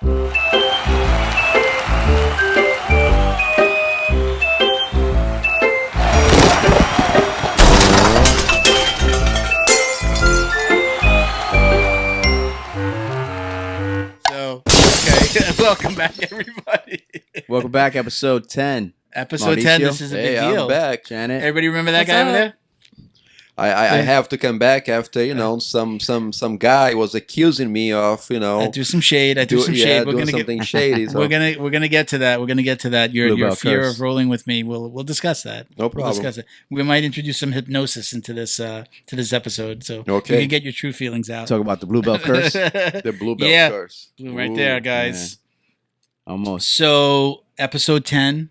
Welcome back, everybody. Welcome back, episode 10. Episode Mauricio. 10, this is a big deal. I'm back. Janet. Everybody remember that guy over there? I have to come back after, some guy was accusing me of, I threw some shade. We're doing something shady. So. We're gonna get to that. We're gonna get to that. Your fear of rolling with me. We'll discuss that. No problem. We'll discuss it. We might introduce some hypnosis into this episode, so okay. you can get your true feelings out. Talk about the blue belt curse. The blue belt curse. Blue right there, guys. Yeah. Almost. So episode 10,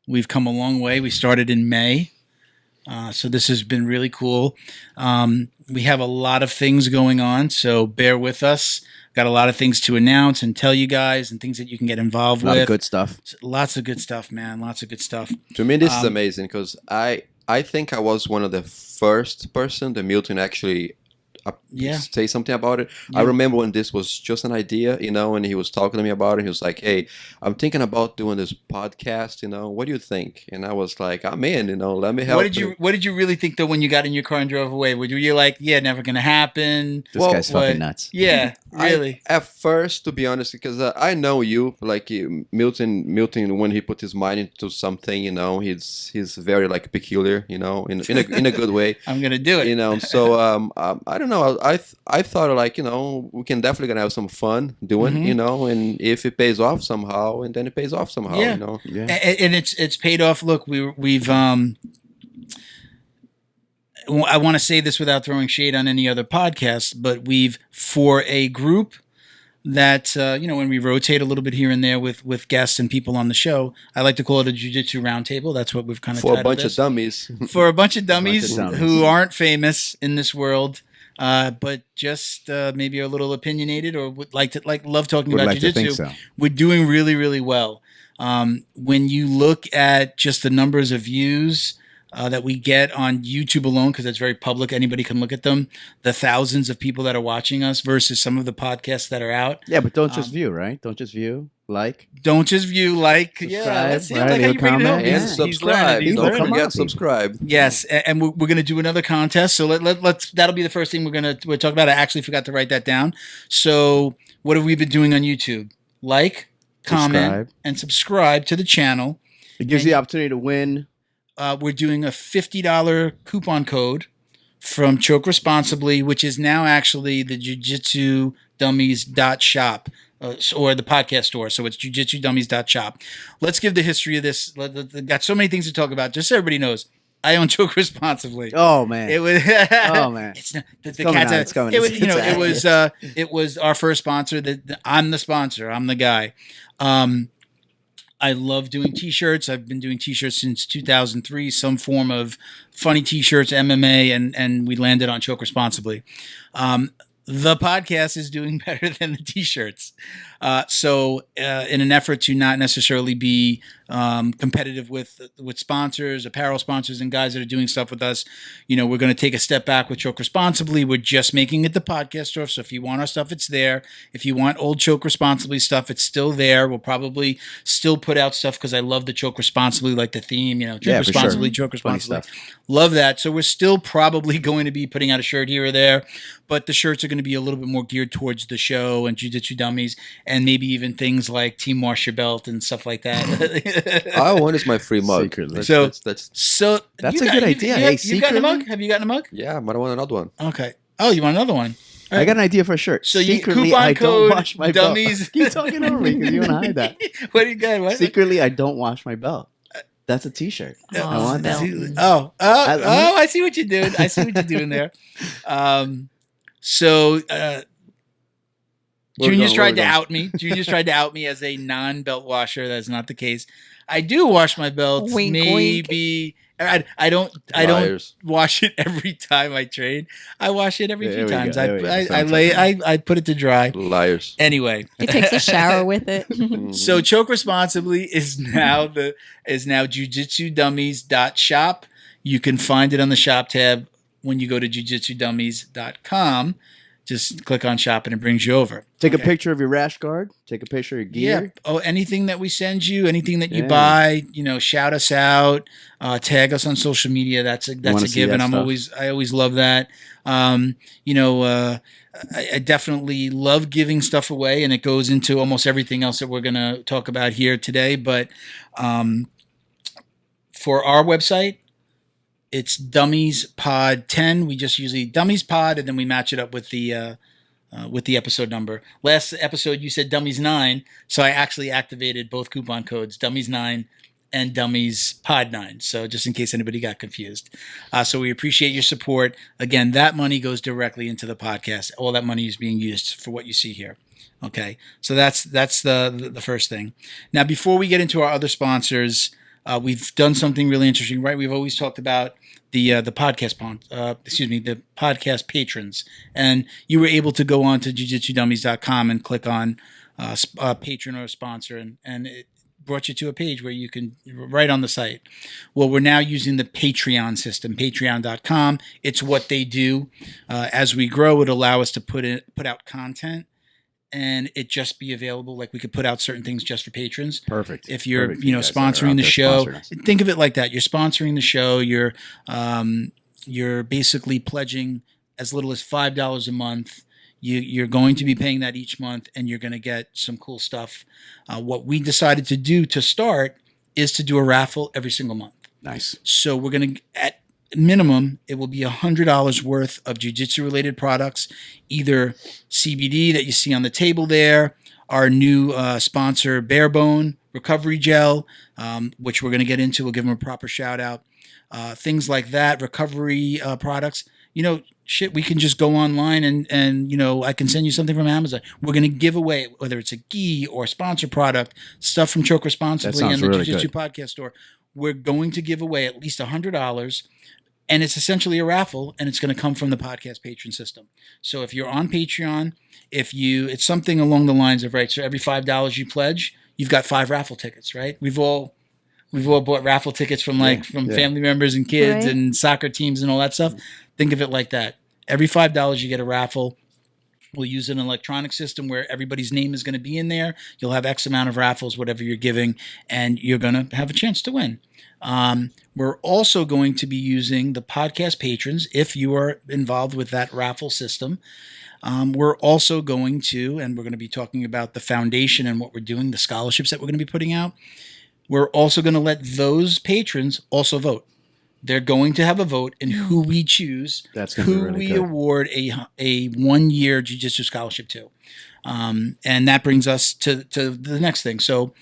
we've come a long way. We started in May. So this has been really cool. We have a lot of things going on, so bear with us. Got a lot of things to announce and tell you guys and things that you can get involved with. A lot of good stuff. Lots of good stuff, man. Lots of good stuff. To me, this is amazing because I think I was one of the first person that Milton actually say something about it. Yeah. I remember when this was just an idea, and he was talking to me about it. He was like, "Hey, I'm thinking about doing this podcast. What do you think?" And I was like, "I'm in. Let me help." What did you really think though when you got in your car and drove away? Were you like, "Yeah, never gonna happen"? This guy's fucking nuts. Yeah, really. At first, to be honest, because I know you, like Milton, when he put his mind into something, he's very like peculiar, in a good way. I'm gonna do it. So I don't know. I thought like we can definitely gonna have some fun doing and if it pays off somehow, and then it pays off somehow. Yeah. And it's paid off. Look, we've I want to say this without throwing shade on any other podcast, but we've, for a group that when we rotate a little bit here and there with guests and people on the show, I like to call it a jiu-jitsu roundtable. That's what we've kind of for a bunch of dummies. For a bunch of dummies who aren't famous in this world. But just maybe are a little opinionated or would love talking about jiu-jitsu. So. We're doing really, really well. When you look at just the numbers of views that we get on YouTube alone, because it's very public, anybody can look at them, the thousands of people that are watching us versus some of the podcasts that are out. Yeah, but don't just view, right? Don't just view. Don't just view, like. Subscribe, yeah, let's see. Right, Like how you bring it up. And subscribe. Don't forget subscribe. Yes, and we're going to do another contest. So let's that'll be the first thing we'll talk about. I actually forgot to write that down. So what have we been doing on YouTube? Like, comment, and subscribe to the channel. It gives you the opportunity to win. We're doing a $50 coupon code from Choke Responsibly, which is now actually the Jiu-Jitsu Dummies.shop. Or the podcast store. So it's jujitsudummies.shop. Let's give the history of this. Got so many things to talk about. Just so everybody knows, I own Choke Responsibly. Oh man. It was oh man. It's not the cat's it's coming. It was our first sponsor. I'm the sponsor. I'm the guy. I love doing t-shirts. I've been doing t-shirts since 2003, some form of funny t-shirts, MMA, and we landed on Choke Responsibly. The podcast is doing better than the t-shirts. So in an effort to not necessarily be competitive with sponsors, apparel sponsors, and guys that are doing stuff with us, we're going to take a step back with Choke Responsibly. We're just making it the podcast store. So if you want our stuff, it's there. If you want old Choke Responsibly stuff, it's still there. We'll probably still put out stuff because I love the Choke Responsibly, like the theme, Choke Responsibly, sure. Choke Responsibly. Love that. So we're still probably going to be putting out a shirt here or there, but the shirts are going to be a little bit more geared towards the show and Jiu-Jitsu Dummies, and maybe even things like Team Wash Your Belt and stuff like that. I want is my free mug. Secretly. That's a good idea. Hey, you gotten a mug? Have you gotten a mug? Yeah, but I want another one. Okay. Oh, you want another one? Right. I got an idea for a shirt. So secretly, coupon I code don't wash my dummies. belt. Keep talking over me because you want to hide that. What do you got? What? Secretly, I don't wash my belt. That's a t-shirt. I want that. I see what you're doing. I see what you're doing there. Junior's tried to out me. Junior's tried to out me as a non-belt washer. That's not the case. I do wash my belts. Wink, maybe wink. I don't wash it every time I train. I wash it every few times. I put it to dry. Liars. Anyway, He takes a shower with it. so Choke Responsibly is now jujitsudummies.shop. You can find it on the shop tab when you go to jujitsudummies.com. just click on shop and it brings you over. Take a picture of your rash guard. Take a picture of your Yeah. gear. Oh, anything that we send you, anything that you Yeah. buy, shout us out, tag us on social media. That's a given. I always love that. I definitely love giving stuff away, and it goes into almost everything else that we're going to talk about here today. But for our website, it's Dummies Pod 10. We just usually Dummies Pod, and then we match it up with the episode number. Last episode, you said Dummies 9, so I actually activated both coupon codes, Dummies 9 and Dummies Pod 9. So just in case anybody got confused. So we appreciate your support. Again, that money goes directly into the podcast. All that money is being used for what you see here. Okay, so that's the first thing. Now, before we get into our other sponsors, we've done something really interesting, right? We've always talked about the podcast the podcast patrons, and you were able to go on to jiu-jitsu-dummies.com and click on patron or sponsor, and it brought you to a page where you can right on the site. Well, we're now using the Patreon system, patreon.com. It's what they do. As we grow, it allow us to put out content, and it just be available. Like we could put out certain things just for patrons. Perfect. If you're, sponsoring the show, think of it like that. You're sponsoring the show. You're basically pledging as little as $5 a month. You're going to be paying that each month, and you're going to get some cool stuff. What we decided to do to start is to do a raffle every single month. Nice. So we're going to, at minimum, it will be $100 worth of jiu-jitsu related products, either CBD that you see on the table there, our new sponsor Barebone Recovery Gel, which we're going to get into. We'll give them a proper shout out. Things like that, recovery products. We can just go online and I can send you something from Amazon. We're going to give away, whether it's a gi or a sponsor product, stuff from Choke Responsibly and the really Jiu-Jitsu Podcast Store. We're going to give away at least $100. And it's essentially a raffle, and it's going to come from the podcast patron system. So if you're on Patreon, it's something along the lines of, right, so every $5 you pledge, you've got 5 raffle tickets, right? We've all bought raffle tickets from family members and kids and soccer teams and all that stuff. Think of it like that. Every $5 you get a raffle. We'll use an electronic system where everybody's name is going to be in there. You'll have X amount of raffles, whatever you're giving, and you're going to have a chance to win. We're also going to be using the podcast patrons if you are involved with that raffle system. We're also going to, and we're going to be talking about the foundation and what we're doing, the scholarships that we're going to be putting out. We're also going to let those patrons also vote. They're going to have a vote in who we choose, who we award a 1-year jiu-jitsu scholarship to. And that brings us to the next thing. So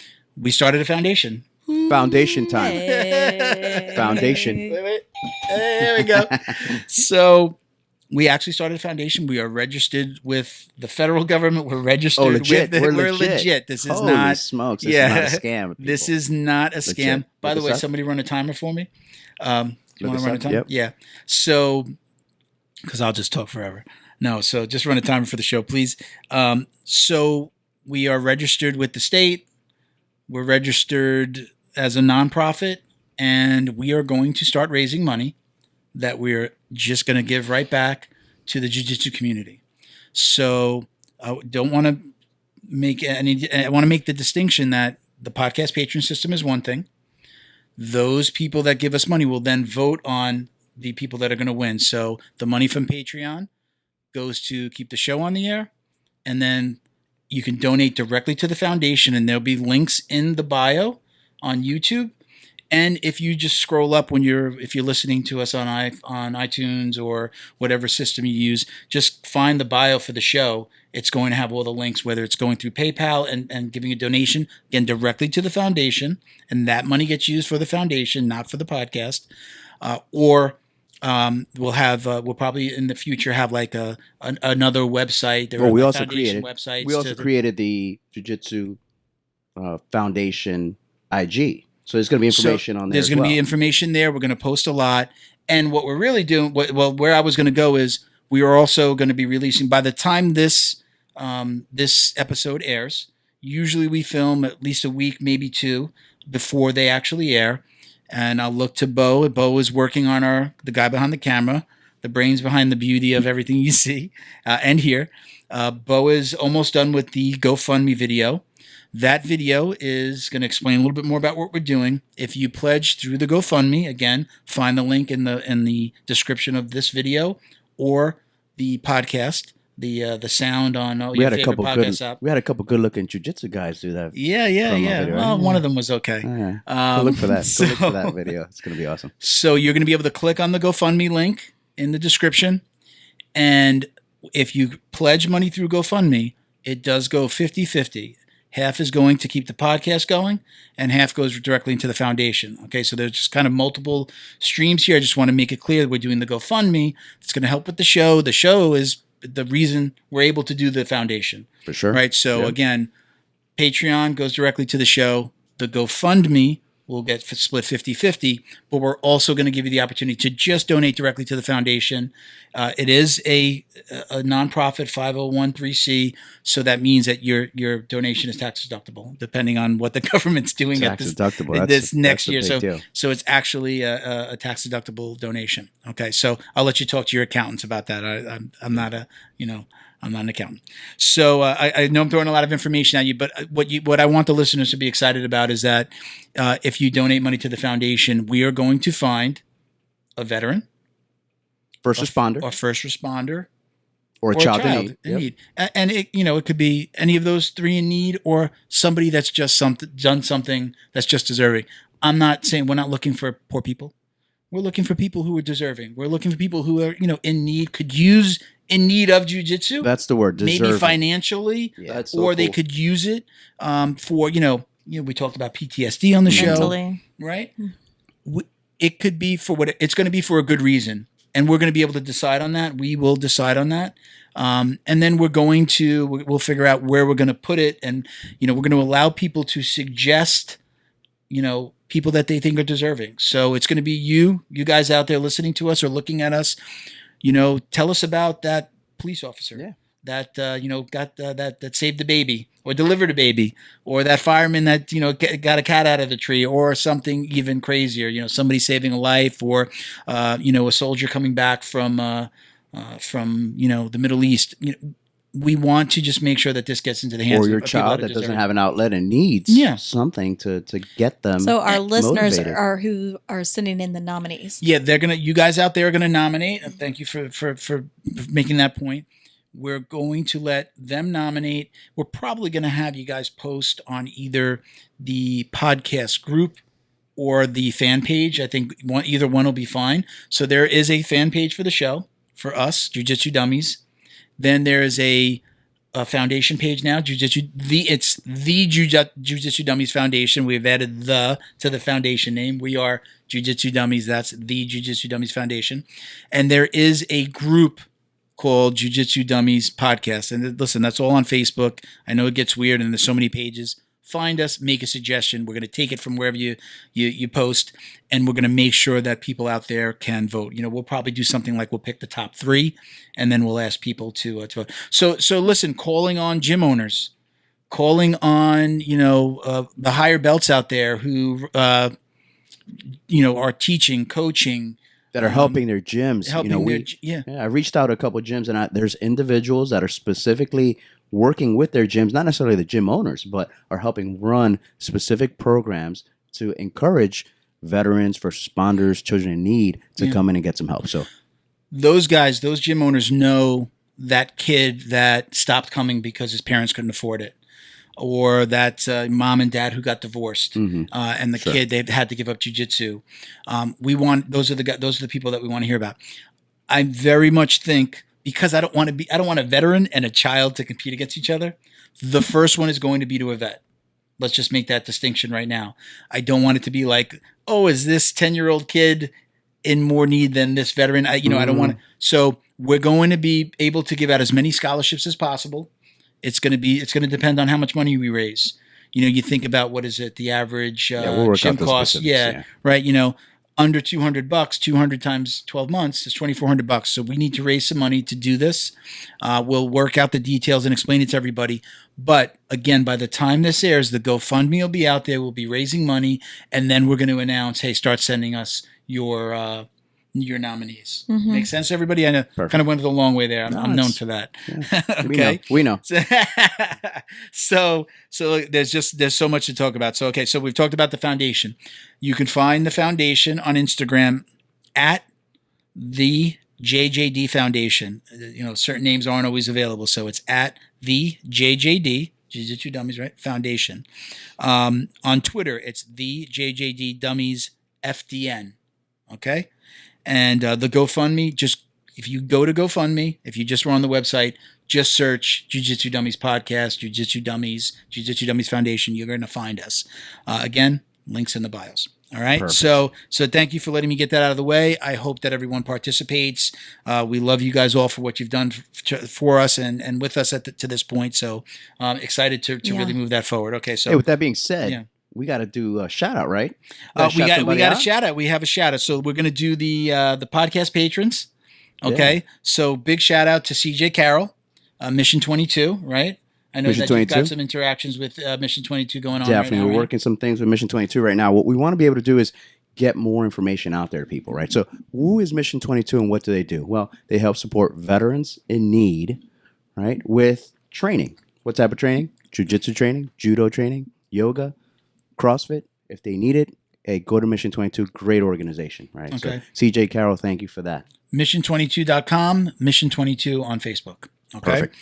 we started a foundation. Foundation time. Hey. Foundation. Wait. There we go. So we actually started a foundation. We are registered with the federal government. We're registered legit. with We're legit. This is Holy not smokes. This is not a scam. People. This is not a scam. Legit. By the way, up. somebody run a timer for me. Do you want to run a timer? Yep. Yeah. So, because I'll just talk forever. No, so just run a timer for the show, please. So we are registered with the state. We're registered as a nonprofit, and we are going to start raising money that we're just going to give right back to the jiu-jitsu community. So I don't want to make I want to make the distinction that the podcast patron system is one thing. Those people that give us money will then vote on the people that are going to win. So the money from Patreon goes to keep the show on the air, and then you can donate directly to the foundation, and there'll be links in the bio on YouTube. And if you just scroll up if you're listening to us on iTunes or whatever system you use, just find the bio for the show. It's going to have all the links, whether it's going through PayPal and giving a donation, again, directly to the foundation, and that money gets used for the foundation, not for the podcast. Or we'll probably in the future have like another website. There are we also foundation created websites. We also created the Jiu-Jitsu Foundation IG. So there's going to be information on there. There's going to be information there. We're going to post a lot. And what we're really doing, where I was going to go is we are also going to be releasing, by the time this episode airs, usually we film at least a week, maybe 2, before they actually air. And I'll look to Bo. Bo is working on the guy behind the camera. the brains behind the beauty of everything you see and hear. Bo is almost done with the GoFundMe video. That video is going to explain a little bit more about what we're doing. If you pledge through the GoFundMe, again, find the link in the description of this video or the podcast, the sound on your favorite podcast app. We had a couple good looking jiu-jitsu guys do that. Yeah. Video, Well, right? one of them was okay. Go look for that. Go look for that video. It's going to be awesome. So you're going to be able to click on the GoFundMe link in the description. And if you pledge money through GoFundMe, it does go 50-50. Half is going to keep the podcast going, and half goes directly into the foundation. Okay, so there's just kind of multiple streams here. I just want to make it clear that we're doing the GoFundMe. It's going to help with the show. The show is the reason we're able to do the foundation. For sure. Right, so again, Patreon goes directly to the show. The GoFundMe will get split 50-50, but we're also going to give you the opportunity to just donate directly to the foundation. It is a nonprofit 501(c), so that means that your donation is tax deductible, depending on what the government's doing tax deductible. This next year. Deal. So it's actually a tax deductible donation. Okay, so I'll let you talk to your accountants about that. I'm not I'm not an accountant. So I know I'm throwing a lot of information at you, but what I want the listeners to be excited about is that if you donate money to the foundation, we are going to find a veteran, first responder, or a child in need. And it could be any of those three in need, or somebody that's just done something that's just deserving. I'm not saying we're not looking for poor people. We're looking for people who are deserving. We're looking for people who are in need, in need of jiu-jitsu. That's the word, deserving. Maybe financially, That's so or they cool. could use it for, we talked about PTSD on the Mentally. show, right? It could be for it's going to be for a good reason. And we're going to be able to decide on that. We will decide on that. And then we'll figure out where we're going to put it. And, we're going to allow people to suggest, people that they think are deserving. So it's going to be you guys out there listening to us or looking at us. Tell us about that police officer that got that saved the baby or delivered a baby, or that fireman that got a cat out of the tree, or something even crazier. Somebody saving a life, or a soldier coming back from the Middle East. We want to just make sure that this gets into the hands or your of people child that doesn't have an outlet and needs something to get them. So our listeners motivated. are who are sending in the nominees. Yeah, you guys out there are gonna nominate. And thank you for making that point. We're going to let them nominate. We're probably gonna have you guys post on either the podcast group or the fan page. I think either one will be fine. So there is a fan page for the show, for us, Jiu Jitsu Dummies. Then there is a foundation page now, it's the Jiu Jitsu Dummies Foundation. We've added to the foundation name. We are Jiu Jitsu Dummies. That's the Jiu Jitsu Dummies Foundation. And there is a group called Jiu Jitsu Dummies Podcast. And listen, that's all on Facebook. I know it gets weird and there's so many pages. Find us, make a suggestion. We're going to take it from wherever you post, and we're going to make sure that people out there can vote. We'll probably do something like we'll pick the top 3, and then we'll ask people to vote. So listen, calling on gym owners, calling on the higher belts out there who are teaching, coaching, that are helping their gyms. I reached out to a couple of gyms, and there's individuals that are specifically working with their gyms, not necessarily the gym owners, but are helping run specific programs to encourage veterans, first responders, children in need to come in and get some help. So those gym owners know that kid that stopped coming because his parents couldn't afford it, or that mom and dad who got divorced, and the kid, they had to give up jiu-jitsu. Those are the people that we want to hear about. I very much think, because I don't want a veteran and a child to compete against each other. The first one is going to be to a vet. Let's just make that distinction right now. I don't want it to be like, oh, is this 10-year-old kid in more need than this veteran? I don't want to. So we're going to be able to give out as many scholarships as possible. It's going to depend on how much money we raise. You think about, what is it, the average we'll work gym out the cost? specifics, Right. Under $200, 200 times 12 months is $2,400. So we need to raise some money to do this. We'll work out the details and explain it to everybody. But again, by the time this airs, the GoFundMe will be out there. We'll be raising money, and then we're going to announce, hey, start sending us your your nominees. Make sense, everybody? I know, kind of went the long way there. I'm known for that. Yeah. Okay, we know. So there's so much to talk about. So so we've talked about the foundation. You can find the foundation on Instagram at the JJD Foundation. Certain names aren't always available, so it's at the JJD. Jiu Jitsu Dummies, right? Foundation. On Twitter, it's the JJD Dummies FDN. Okay. And the GoFundMe, if you go to GoFundMe, if you just were on the website, just search Jiu Jitsu Dummies Podcast, Jiu Jitsu Dummies, Jiu Jitsu Dummies Foundation. You're going to find us. Again, links in the bios. All right. Perfect. So thank you for letting me get that out of the way. I hope that everyone participates. We love you guys all for what you've done for us and with us to this point. So excited to really move that forward. Okay. So with that being said, we got to do a shout out, right? We got a shout out. We have a shout out. So we're going to do the podcast patrons. Okay. Yeah. So big shout out to CJ Carroll, Mission 22, right? I know Mission that 22? You've got some interactions with Mission 22 going on. Definitely. Right now, we're working some things with Mission 22 right now. What we want to be able to do is get more information out there to people, right? So who is Mission 22 and what do they do? Well, they help support veterans in need, right, with training. What type of training? Jiu-jitsu training, judo training, yoga, CrossFit. If they need it, hey, go to Mission 22. Great organization, right? Okay. So CJ Carroll, thank you for that. Mission22.com, Mission 22 on Facebook. Okay. Perfect.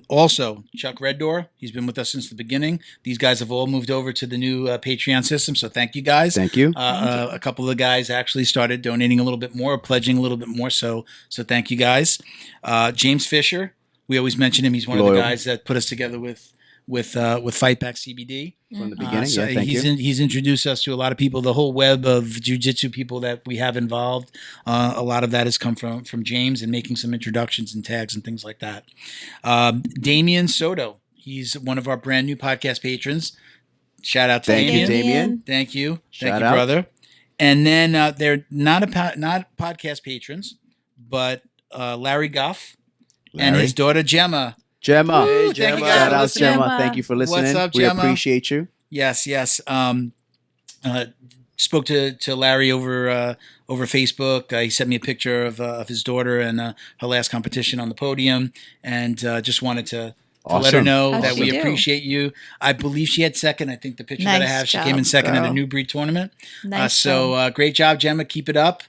Also, Chuck Red Door, he's been with us since the beginning. These guys have all moved over to the new Patreon system, so thank you guys. Thank you. A couple of the guys actually started donating a little bit more, pledging a little bit more, so thank you guys. James Fisher, we always mention him. He's one of the guys that put us together with Fight Back CBD from the beginning. So he's introduced us to a lot of people. The whole web of jiu-jitsu people that we have involved. A lot of that has come from James and making some introductions and tags and things like that. Damian Soto, he's one of our brand new podcast patrons. Shout out to Damian. Thank you, brother. And then they're not podcast patrons, but Larry Goff and his daughter Gemma. Gemma. Hey, Gemma. Shout out Gemma. Thank you for listening. What's up, Gemma? We appreciate you. Yes. Spoke to Larry over Facebook. He sent me a picture of his daughter and her last competition on the podium, and just wanted to let her know that we appreciate you. I believe she had second. I think the picture that I have, she came in second at a New Breed tournament. Nice. Great job, Gemma. Keep it up.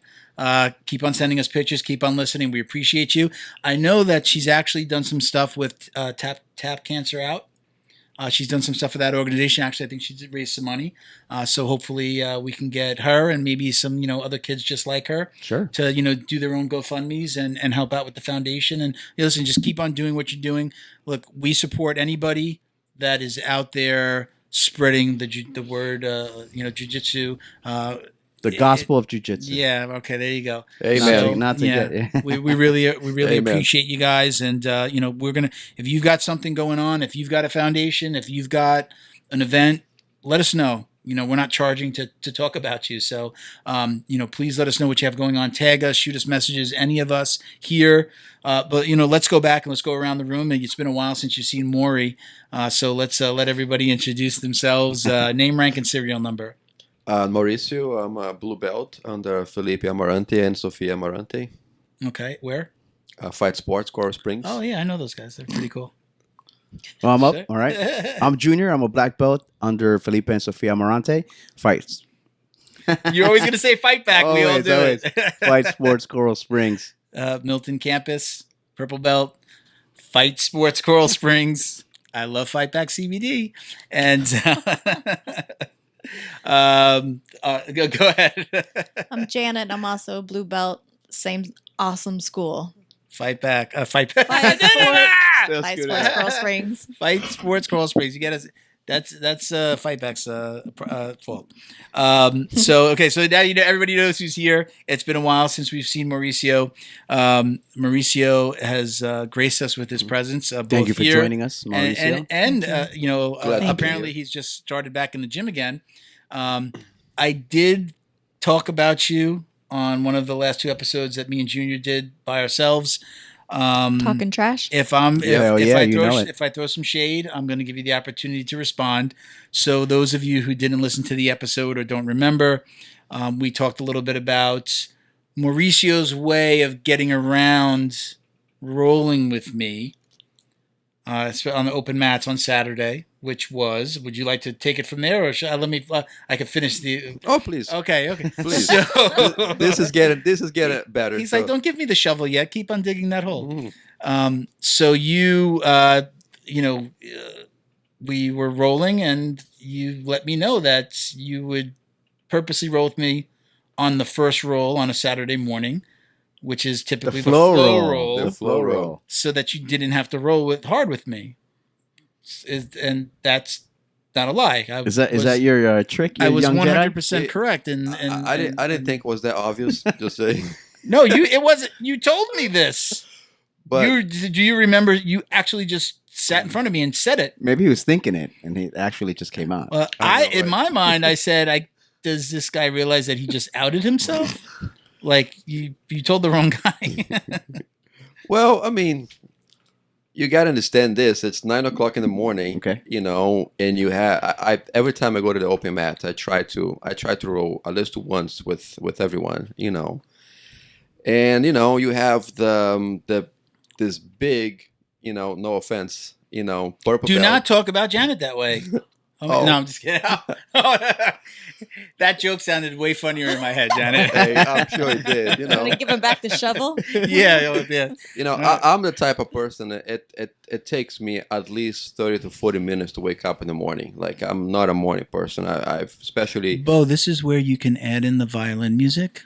Keep on sending us pictures. Keep on listening. We appreciate you. I know that she's actually done some stuff with Tap Cancer Out. She's done some stuff for that organization. Actually, I think she's raised some money. So hopefully we can get her and maybe some other kids just like her to do their own GoFundMes and help out with the foundation. And listen, just keep on doing what you're doing. Look, we support anybody that is out there spreading the word, jiu-jitsu. The gospel of jiu-jitsu. Yeah. Okay. There you go. Amen. We really appreciate you guys, and we're gonna. If you've got something going on, if you've got a foundation, if you've got an event, let us know. We're not charging to talk about you, so please let us know what you have going on. Tag us, shoot us messages, any of us here. But let's go back and let's go around the room. It's been a while since you've seen Maury, so let's let everybody introduce themselves. Name, rank, and serial number. Mauricio, I'm a blue belt under Felipe Amarante and Sofia Amarante. Okay, where? Fight Sports, Coral Springs. Oh, yeah, I know those guys. They're pretty cool. Well, I'm up. All right. I'm junior. I'm a black belt under Felipe and Sofia Amarante. Fights. You're always going to say Fight Back. We all do it. Fight Sports, Coral Springs. Milton Campus, purple belt. Fight Sports, Coral Springs. I love Fight Back CBD. And... go ahead. I'm Janet. I'm also blue belt. Same awesome school. Fight Back. Fight Sports, Coral Springs. Fight Sports, Coral Springs. You get us. That's Fight Back's fault. So now everybody knows who's here. It's been a while since we've seen Mauricio. Mauricio has graced us with his presence. Thank you for joining us, Mauricio. And apparently he's just started back in the gym again. I did talk about you on one of the last two episodes that me and Junior did by ourselves. Talking trash. If I throw some shade, I'm going to give you the opportunity to respond. So those of you who didn't listen to the episode or don't remember, we talked a little bit about Mauricio's way of getting around rolling with me on the open mats on Saturday, which was, would you like to take it from there, or should I, I can finish the... Oh, please. Okay. Please. So, this is getting better. He's like, don't give me the shovel yet. Keep on digging that hole. So you, we were rolling, and you let me know that you would purposely roll with me on the first roll on a Saturday morning, which is typically the flow roll. The flow roll. So that you didn't have to roll hard with me. And that's not a lie. Is that your trick? I was 100% correct. I didn't think it was that obvious. Just saying. No, it wasn't. You told me this. But do you remember? You actually just sat in front of me and said it. Maybe he was thinking it, and it actually just came out. In my mind, I said, does this guy realize that he just outed himself? Like you told the wrong guy. Well, I mean, you got to understand this. It's 9 o'clock in the morning. Okay. And you have every time I go to the open mat, I try to roll at least once with everyone. And you have this big, no offense, purple. Do belt. not talk about Janet that way. Oh. No, I'm just kidding. That joke sounded way funnier in my head, Janet. Hey, I'm sure it did. Want to give him back the shovel? Yeah. I'm the type of person that it takes me at least 30 to 40 minutes to wake up in the morning. Like, I'm not a morning person. I've especially... Bo, this is where you can add in the violin music.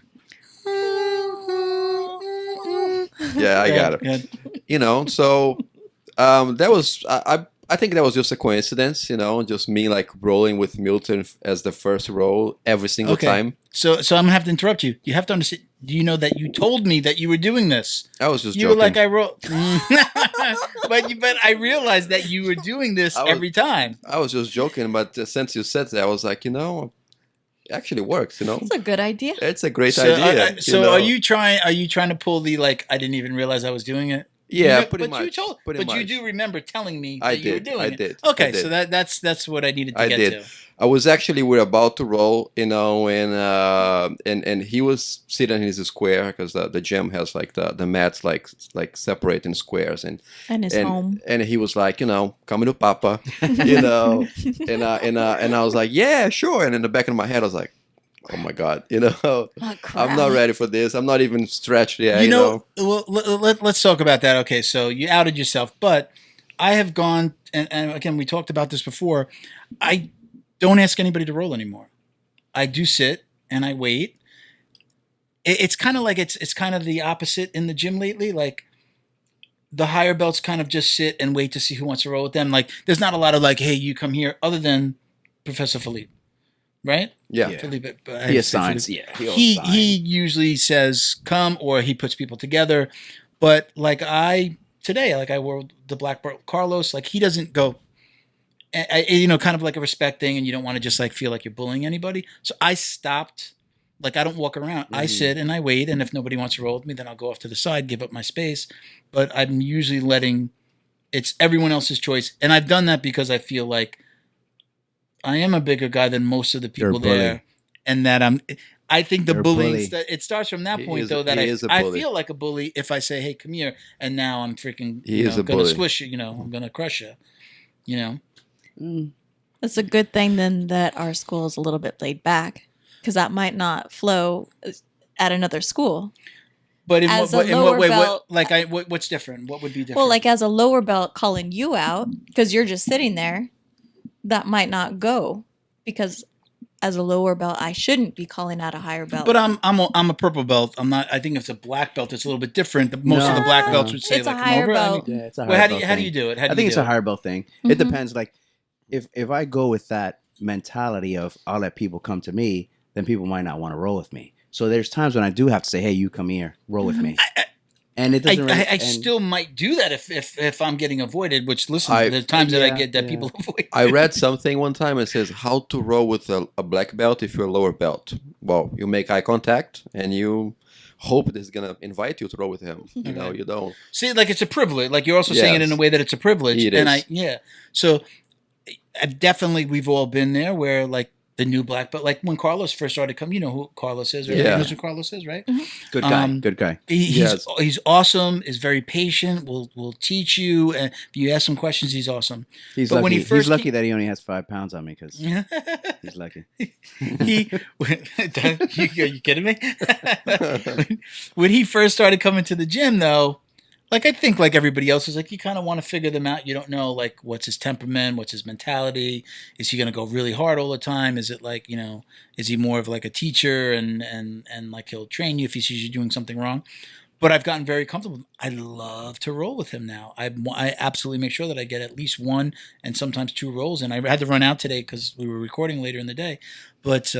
Yeah, I got it. So that was... I think that was just a coincidence, just me like rolling with Milton as the first roll every single time. So I'm gonna have to interrupt you. You have to understand. Do you know that you told me that you were doing this? I was just you joking. were like, I roll, but I realized that you were doing this every time. I was just joking, but since you said that, I was like, it actually works. It's a good idea. It's a great idea. So are you trying to pull the I didn't even realize I was doing it? Yeah, pretty much. You do remember telling me that you were doing it. I did. Okay, so that's what I needed to get to. I was actually, we're about to roll, and he was sitting in his square because the gym has like the mats like separate in squares and his home. And he was like, coming to Papa, and I was like, yeah, sure. And in the back of my head, I was like, oh my God, I'm not ready for this. I'm not even stretched yet. Well, let's talk about that. Okay, so you outed yourself, but I have gone, and again, we talked about this before. I don't ask anybody to roll anymore. I do sit and I wait. It's kind of like it's kind of the opposite in the gym lately. Like the higher belts kind of just sit and wait to see who wants to roll with them. Like there's not a lot of like, hey, you come here, other than Professor Philippe. Right? Yeah. Philippe, he assigns. Yeah. He usually says come, or he puts people together. But like today, I wore the black belt Carlos. Like he doesn't go, kind of like a respect thing, and you don't want to just like feel like you're bullying anybody. So I stopped. Like I don't walk around. Mm-hmm. I sit and I wait, and if nobody wants to roll with me, then I'll go off to the side, give up my space. But I'm usually letting it's everyone else's choice, and I've done that because I feel like I am a bigger guy than most of the people there, and that I think the bullying it starts from that point though. That I feel like a bully if I say, "Hey, come here," and now I'm freaking going to squish you. I'm going to crush you. It's a good thing then that our school is a little bit laid back, because that might not flow at another school. But in what way? What's different? What would be different? Well, like as a lower belt calling you out because you're just sitting there. That might not go, because as a lower belt, I shouldn't be calling out a higher belt. But I'm a purple belt. I'm not. I think if it's a black belt, it's a little bit different. Most of the black belts would say it's like, a higher belt. It's a higher belt. How do you do it? I think it's a higher belt thing. Mm-hmm. It depends. Like if I go with that mentality of I'll let people come to me, then people might not want to roll with me. So there's times when I do have to say, hey, you come here, roll with me. And it doesn't. I still might do that if I'm getting avoided. Which there's times that I get that people avoid. I read something one time. It says how to roll with a black belt if you're a lower belt. Well, you make eye contact and you hope that he's gonna invite you to roll with him. You don't see like it's a privilege. Like you're also saying it in a way that it's a privilege. It is. So definitely we've all been there where like the new black belt. Like when Carlos first started coming, you know who Carlos is, right? Yeah. You know who Carlos is, right? Good guy. Good guy. He's awesome. Is very patient. Will teach you. And if you ask him questions, he's awesome. He's but lucky. When he first he's lucky that he only has 5 pounds on me because he's lucky. Are you kidding me? When he first started coming to the gym, though, like I think like everybody else is like you kind of want to figure them out. You don't know like what's his temperament, what's his mentality. Is he going to go really hard all the time? Is it like is he more of like a teacher and like he'll train you if he sees you doing something wrong? But I've gotten very comfortable. I love to roll with him now. I absolutely make sure that I get at least 1 and sometimes 2 rolls. And I had to run out today because we were recording later in the day. But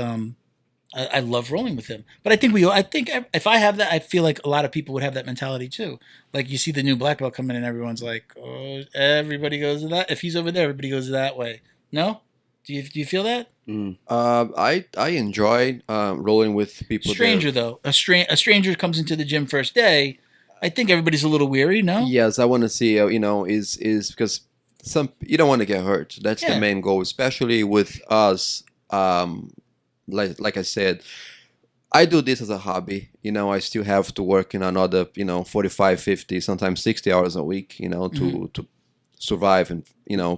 I love rolling with him. But I think if I have that, I feel like a lot of people would have that mentality too. Like you see the new black belt come in and everyone's like, oh, everybody goes to that. If he's over there, everybody goes that way. No? Do you feel that? I enjoy rolling with people. Stranger though, a stranger comes into the gym first day. I think everybody's a little weary. No. Yes, I want to see. Is because you don't want to get hurt. That's the main goal, especially with us. Like I said, I do this as a hobby. I still have to work in another 45, 50, sometimes 60 hours a week. To survive and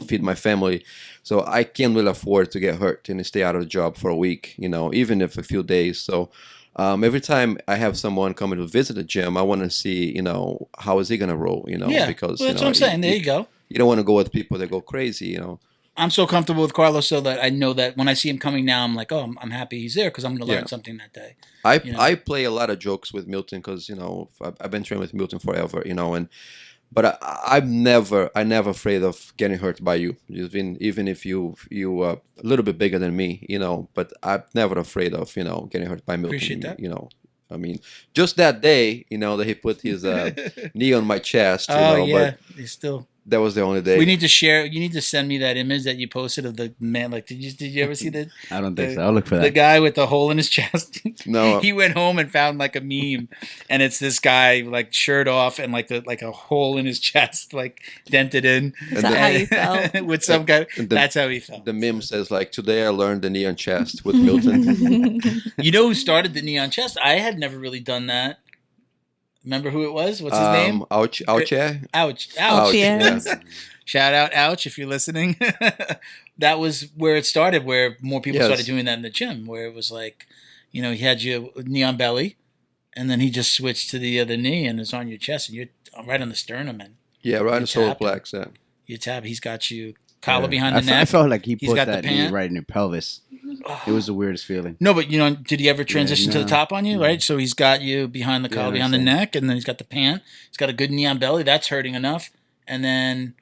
feed my family. So I can't really afford to get hurt and stay out of the job for a week, even if a few days. So every time I have someone coming to visit the gym, I want to see, how is he going to roll, because that's what I'm saying. There you go. You don't want to go with people that go crazy, I'm so comfortable with Carlos so that I know that when I see him coming now, I'm like, oh, I'm happy he's there because I'm going to learn something that day. I play a lot of jokes with Milton because, I've been training with Milton forever, but I'm never afraid of getting hurt by you. Even if you a little bit bigger than me, but I'm never afraid of getting hurt by Milton. Appreciate that. I mean, just that day, that he put his knee on my chest. But he's still. That was the only day. We need to share. You need to send me that image that you posted of the man. Like, did you ever see that? I don't think so. I'll look for that. The guy with the hole in his chest. No. He went home and found like a meme, and it's this guy like shirt off and like a hole in his chest, like dented in. Is that how you felt? With some guy. That's how he felt. The meme says like, "Today I learned the knee on chest with Milton." You know who started the knee on chest? I had never really done that. Remember who it was? What's his name? Ouch. Ouch. Yes. Shout out, Ouch, if you're listening. That was where it started, where more people started doing that in the gym, where it was like, he had your knee on belly, and then he just switched to the other knee, and it's on your chest, and you're right on the sternum, and right on the solar plex. Yeah. You tap. He's got you collar behind the neck. I felt like he put that knee right in your pelvis. It was the weirdest feeling. No, but did he ever transition to the top on you? Right, so he's got you behind the collar, behind the neck, and then he's got the pant. He's got a good knee on belly. That's hurting enough, and then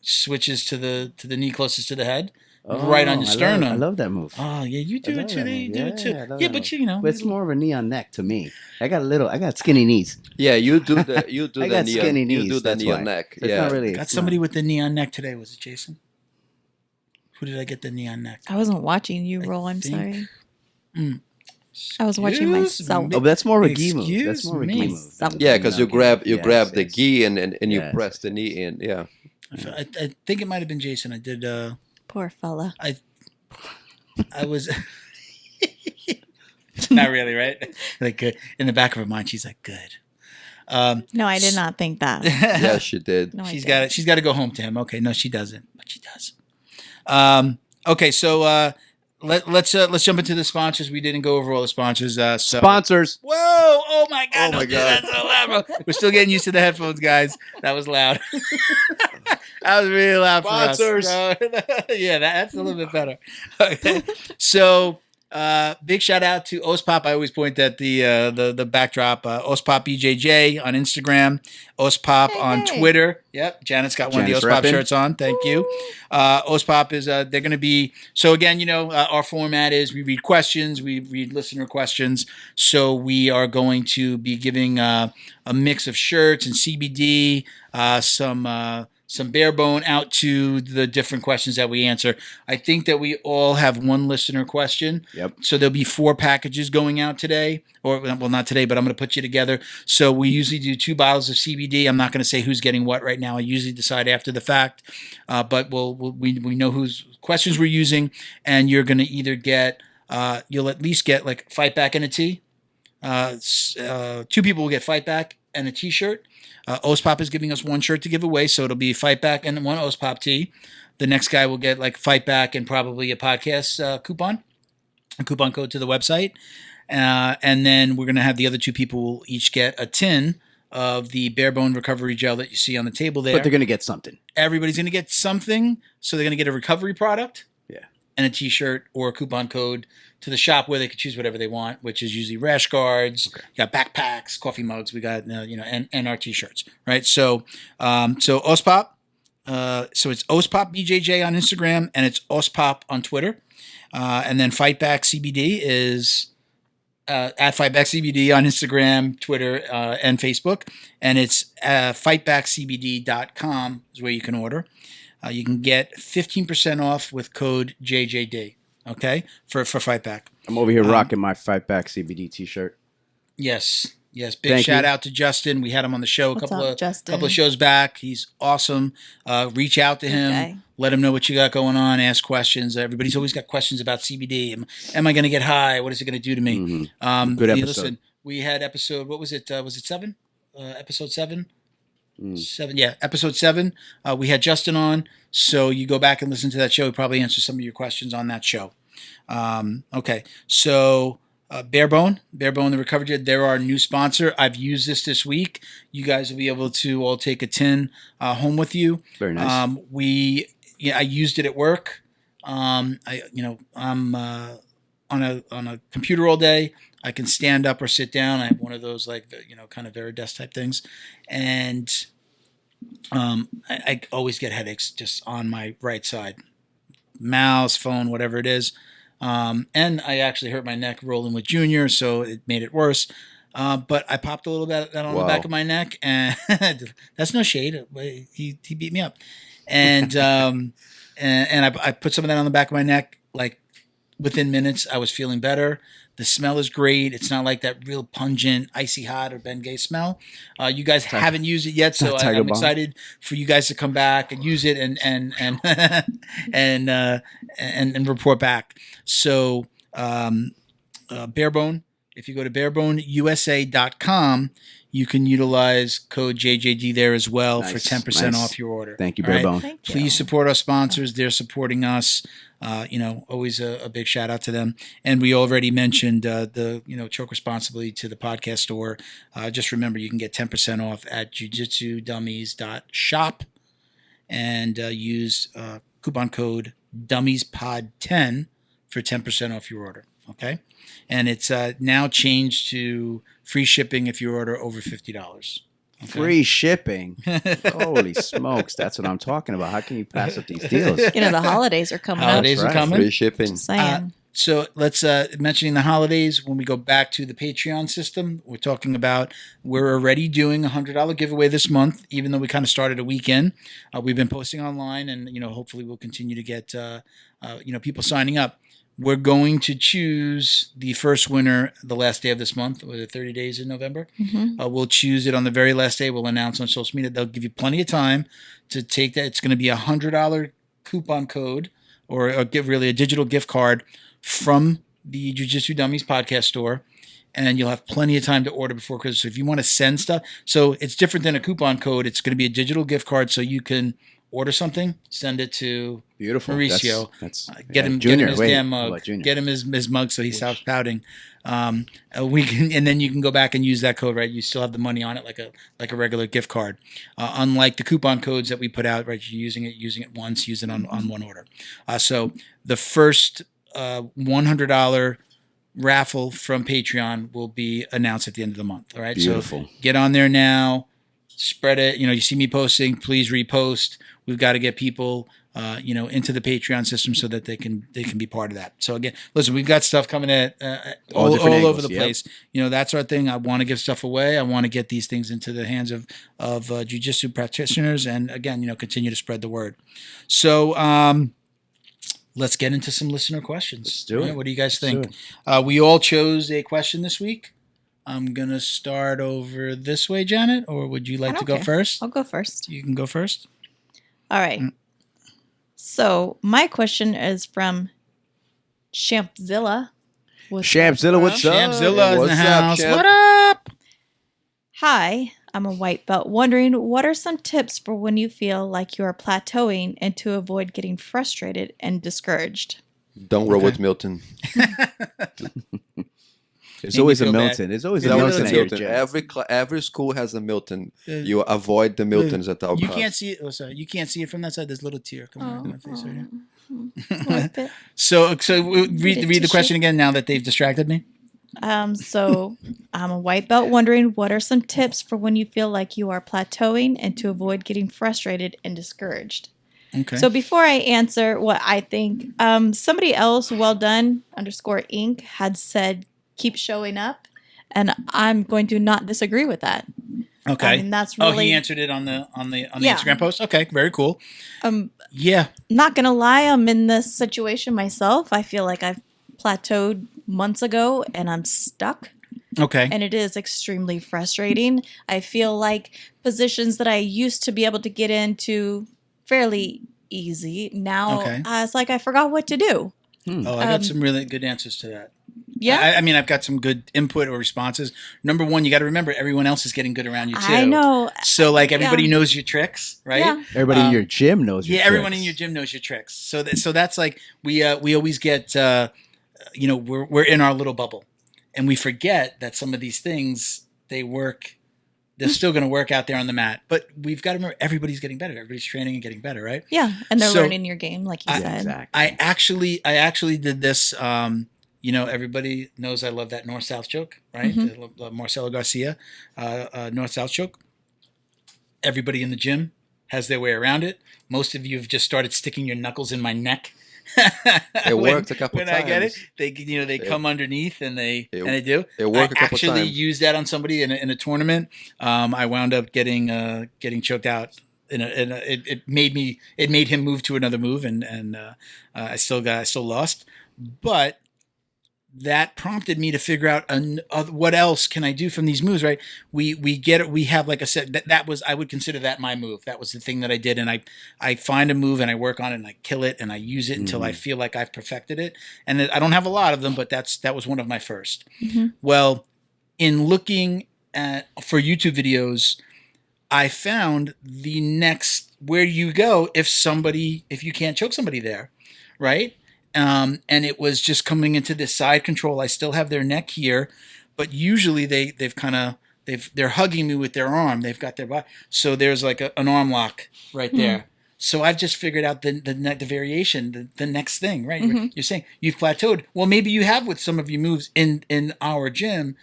switches to the knee closest to the head, right on your sternum. I love that move. Oh yeah, you do it too. You do it too. Yeah, but but it's more of a knee on neck to me. I got skinny knees. Yeah, you do the I got skinny knees. You do the knee on neck. It's not really. Got somebody with the knee on neck today. Was it Jason? Who did I get the knee on neck? I wasn't watching you roll. I'm sorry. I was watching myself. Oh, but that's more of a gi move. That's more of a gi move. Yeah, because you grab the gi and you press the knee in. Yeah. I think it might have been Jason. I did. Poor fella. I was. Not really, right? Like in the back of her mind, she's like, "Good." No, I did not think that. Yeah, she did. No, she's got to go home to him. Okay, no, she doesn't, but she does. Okay, so let's jump into the sponsors. We didn't go over all the sponsors. Sponsors. Whoa! Oh my God! Oh my God! That's so loud, bro. We're still getting used to the headphones, guys. That was loud. That was really loud sponsors. For us. Yeah, that's a little bit better. Okay, so. Big shout out to Ospop. I always point at the backdrop. Ospop BJJ on Instagram, Ospop on Twitter. Yep, Janet's got one of the Ospop shirts on. Thank you. Ospop is they're going to be so again. Our format is we read questions, we read listener questions. So we are going to be giving a mix of shirts and CBD, some some bare bone out to the different questions that we answer. I think that we all have one listener question. Yep. So there'll be 4 packages going out today, or well, not today, but I'm going to put you together. So we usually do 2 bottles of CBD. I'm not going to say who's getting what right now. I usually decide after the fact, but we know whose questions we're using, and you're going to either get you'll at least get like Fight Back and a tee. 2 people will get Fight Back and a t-shirt. Ospop is giving us 1 shirt to give away, so it'll be Fight Back and 1 Ospop tee. The next guy will get like Fight Back and probably a podcast a coupon code to the website. And then we're going to have the other 2 people will each get a tin of the bare bone recovery gel that you see on the table there. But they're going to get something. Everybody's going to get something. So they're going to get a recovery product. Yeah. And a t-shirt or a coupon code to the shop where they could choose whatever they want, which is usually rash guards, you got backpacks, coffee mugs, we got, and our t-shirts, right? So Ospop, so it's Ospop BJJ on Instagram and it's Ospop on Twitter. And then Fight Back CBD is at Fight Back CBD on Instagram, Twitter, and Facebook. And it's fightbackcbd.com is where you can order. You can get 15% off with code JJD. Okay, for Fight Back. I'm over here rocking my Fight Back CBD t-shirt. Yes. Big shout out to Justin. We had him on the show a couple of shows back. He's awesome. Reach out to him. Okay. Let him know what you got going on. Ask questions. Everybody's always got questions about CBD. Am I going to get high? What is it going to do to me? Mm-hmm. Good episode. Listen, we had episode. What was it? Was it 7? Episode 7. 7, yeah, episode 7. We had Justin on, so you go back and listen to that show. He probably answer some of your questions on that show. Okay, so Bare Bone, the Recovery Gel, they're our new sponsor. I've used this week. You guys will be able to all take a tin home with you. Very nice. I used it at work. I'm on a computer all day. I can stand up or sit down. I have one of those kind of Varidesk type things, and I always get headaches just on my right side, mouse, phone, whatever it is. And I actually hurt my neck rolling with Junior, so it made it worse. But I popped a little bit on the back of my neck, and that's no shade. He beat me up, and I put some of that on the back of my neck. Like within minutes, I was feeling better. The smell is great. It's not like that real pungent, icy hot or Bengay smell. You guys haven't used it yet, so I'm excited for you guys to come back and use it and report back. So Bare Bone, if you go to bareboneusa.com, you can utilize code JJD there as well for 10% off your order. Thank you, Bare Bone. Please support our sponsors. They're supporting us. Always a big shout out to them. And we already mentioned choke responsibly to the podcast store. Just remember, you can get 10% off at jujitsudummies.shop and use coupon code DummiesPod10 for 10% off your order. Okay, and it's now changed to free shipping if you order over $50. Okay. Free shipping. Holy smokes. That's what I'm talking about. How can you pass up these deals? The holidays are coming up. Holidays are coming. Free shipping. Just saying. So let's mentioning the holidays. When we go back to the Patreon system, we're talking about we're already doing a $100 giveaway this month, even though we kind of started a weekend. We've been posting online, and hopefully we'll continue to get people signing up. We're going to choose the first winner the last day of this month. Was it 30 days in November? Mm-hmm. We'll choose it on the very last day. We'll announce on social media. They'll give you plenty of time to take that. It's going to be a $100 coupon code or a digital gift card from the Jiu Jitsu Dummies podcast store. And you'll have plenty of time to order before Christmas. So if you want to send stuff, so it's different than a coupon code. It's going to be a digital gift card, so you can order something, send it to Mauricio. Get him his damn mug. Get him his mug so he stops pouting. And then you can go back and use that code. Right, you still have the money on it like a regular gift card. Unlike the coupon codes that we put out, right? You're using it once, use it on one order. So the first $100 raffle from Patreon will be announced at the end of the month. All right, beautiful. So get on there now. Spread it. You see me posting, please repost. We've got to get people into the Patreon system so that they can be part of that. So again, listen, we've got stuff coming at all over the place. That's our thing. I want to give stuff away. I want to get these things into the hands of jiu-jitsu practitioners, and again, continue to spread the word. So let's get into some listener questions. Let's do it. What do you guys think? We all chose a question this week. I'm going to start over this way, Janet, or would you like to go first? I'll go first. You can go first. All right. So my question is from Champzilla. Champzilla, what's up? Champzilla in the house. Champ? What up? Hi, I'm a white belt. Wondering, what are some tips for when you feel like you are plateauing and to avoid getting frustrated and discouraged? Don't roll with Milton. There's always a Milton. There's always a Milton at your gym. Every school has a Milton. You avoid the Miltons at all costs. Can't see it. Oh, sorry. You can't see it from that side. There's a little tear coming out of my face right here. So read the question again now that they've distracted me. So I'm a white belt, wondering, what are some tips for when you feel like you are plateauing and to avoid getting frustrated and discouraged? Okay. So before I answer what I think, somebody else, _Inc. had said, keep showing up, and I'm going to not disagree with that. Okay. I mean, that's really. He answered it on the Instagram post. Okay, very cool. Yeah. Not gonna lie, I'm in this situation myself. I feel like I've plateaued months ago, and I'm stuck. Okay. And it is extremely frustrating. I feel like positions that I used to be able to get into fairly easy now, it's like I forgot what to do. I got some really good answers to that. Yeah. I mean, I've got some good input or responses. Number one, you got to remember everyone else is getting good around you too. I know. So like everybody knows your tricks, right? Yeah. Everybody in your gym knows your tricks. Yeah, everyone in your gym knows your tricks. So that's like we always get we're in our little bubble, and we forget that some of these things they work. They're still going to work out there on the mat, but we've got to remember everybody's getting better. Everybody's training and getting better, right? Yeah, and they're learning your game, like you said. Exactly. I actually did this. Everybody knows I love that north-south choke, right? Mm-hmm. Marcelo Garcia, north-south choke. Everybody in the gym has their way around it. Most of you have just started sticking your knuckles in my neck. It worked a couple times. When I get it, they come underneath and they do. It worked a couple times. I actually used that on somebody in a tournament. I wound up getting choked out. It made him move to another move, and I still lost, but that prompted me to figure out what else can I do from these moves, right? We have, like I said, that was, I would consider that my move. That was the thing that I did. And I find a move and I work on it and I kill it and I use it until I feel like I've perfected it. And I don't have a lot of them, but that was one of my first. Mm-hmm. Well, in looking for YouTube videos, I found the next, where you go if you can't choke somebody there, right? And it was just coming into this side control. I still have their neck here, but usually they're hugging me with their arm. They've got their body. So there's like an arm lock right there. So I've just figured out the variation, the next thing, right? Mm-hmm. You're saying you've plateaued. Well, maybe you have with some of your moves in our gym.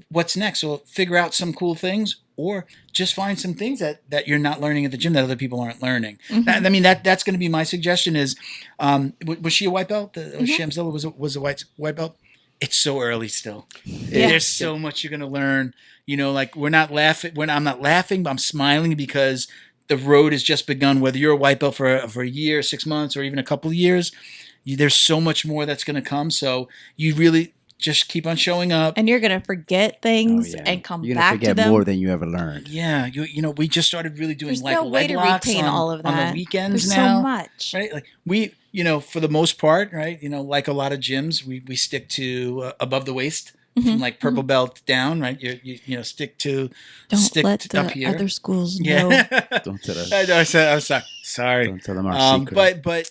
What's next? Well, figure out some cool things, or just find some things that you're not learning at the gym that other people aren't learning. Mm-hmm. That's going to be my suggestion is, was she a white belt? Shamzilla was a white belt? It's so early still. Yeah. There's so much you're going to learn. Like we're not laughing. I'm not laughing, but I'm smiling because the road has just begun. Whether you're a white belt for a year, 6 months, or even a couple of years, there's so much more that's going to come. So you really just keep on showing up, and you're gonna forget things and come back to them. You're gonna forget more than you ever learned. Yeah, we just started really doing There's no way leg locks to retain all of that on the weekends. There's now, so much, right? Like we, for the most part, right? Like a lot of gyms, we stick to above the waist. From like purple belt down, right? You stick to let up here. Other schools know. Don't tell us. I'm sorry. Don't tell them our secret. But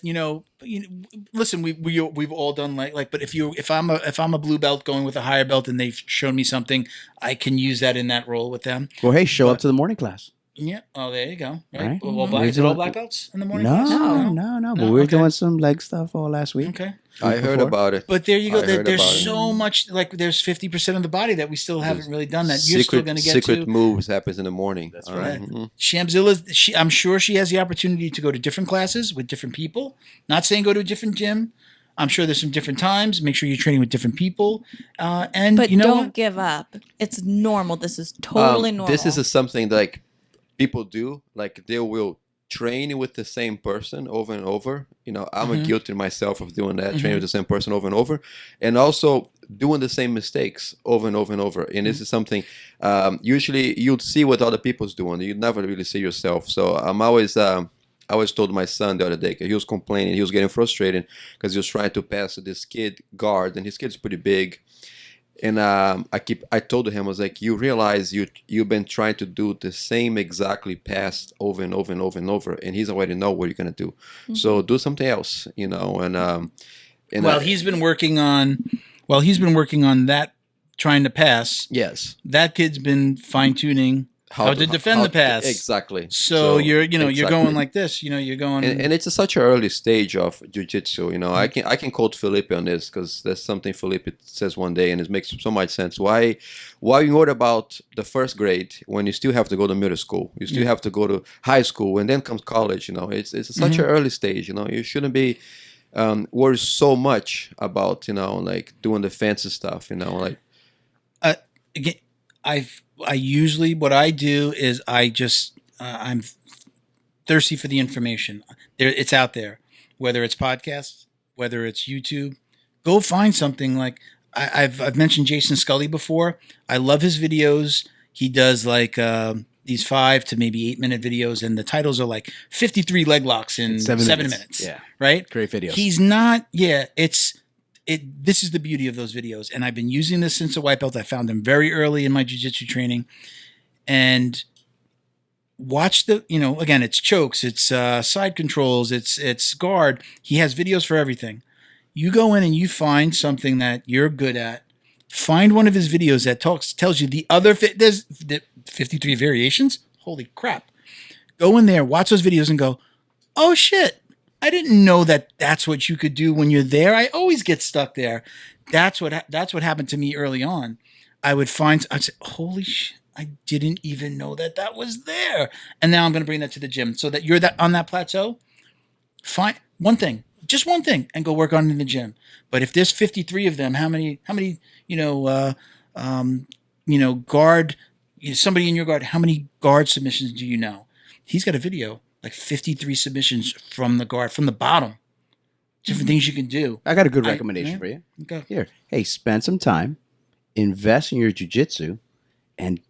listen, we've all done like. But if I'm a blue belt going with a higher belt and they've shown me something, I can use that in that role with them. Well, hey, show up to the morning class. Yeah. Oh, there you go. Right? Is it all black belts in the morning? No. But we were doing some leg stuff all last week. Okay. I heard about it. But there you go. There's so much, like there's 50% of the body that we still haven't really done that. You're still going to get to. Secret moves happens in the morning. That's right. Shamzilla, I'm sure she has the opportunity to go to different classes with different people. Not saying go to a different gym. I'm sure there's some different times. Make sure you're training with different people. But don't give up. It's normal. This is totally normal. This is something like people do. Like they will train with the same person over and over. I'm guilty myself of doing that, training with the same person over and over. And also doing the same mistakes over and over and over. And this is something usually you'd see what other people's doing. You'd never really see yourself. So I'm always... I always told my son the other day, because he was complaining, he was getting frustrated because he was trying to pass this kid guard, and his kid's pretty big. And I told him, I was like, you realize you've been trying to do the same exactly pass over and over and over and over, and he's already know what you're gonna do. So do something else, And he's been working on that, trying to pass. Yes, that kid's been fine tuning. How to defend the pass. Exactly. So you're going like this, you're going. And it's such an early stage of jiu-jitsu. I can quote Felipe on this, because that's something Felipe says one day, and it makes so much sense. Why you worry about the first grade when you still have to go to middle school, you still have to go to high school, and then comes college. It's such an early stage. You shouldn't be worried so much about like doing the fancy stuff. Again, I usually, what I do is I'm thirsty for the information. It's out there, whether it's podcasts, whether it's YouTube. Go find something like I've mentioned Jason Scully before. I love his videos. He does like these 5 to maybe 8 minute videos, and the titles are like 53 leg locks in 7 minutes. Yeah, right. Great videos. He's not. Yeah, this is the beauty of those videos. And I've been using this since a white belt. I found them very early in my jiu-jitsu training, and watch again, it's chokes, it's side controls, it's guard. He has videos for everything. You go in and you find something that you're good at. Find one of his videos that tells you the other there's 53 variations. Holy crap. Go in there, watch those videos and go, oh shit. I didn't know that's what you could do when you're there. I always get stuck there. That's what happened to me early on. I'd say, holy shit, I didn't even know that was there. And now I'm going to bring that to the gym, so that you're on that plateau. Find just one thing, and go work on it in the gym. But if there's 53 of them, how many guard, somebody in your guard, how many guard submissions do you know? He's got a video. Like 53 submissions from the guard, from the bottom. Different things you can do. I got a good recommendation for you. Okay. Here. Hey, spend some time, invest in your jiu-jitsu, and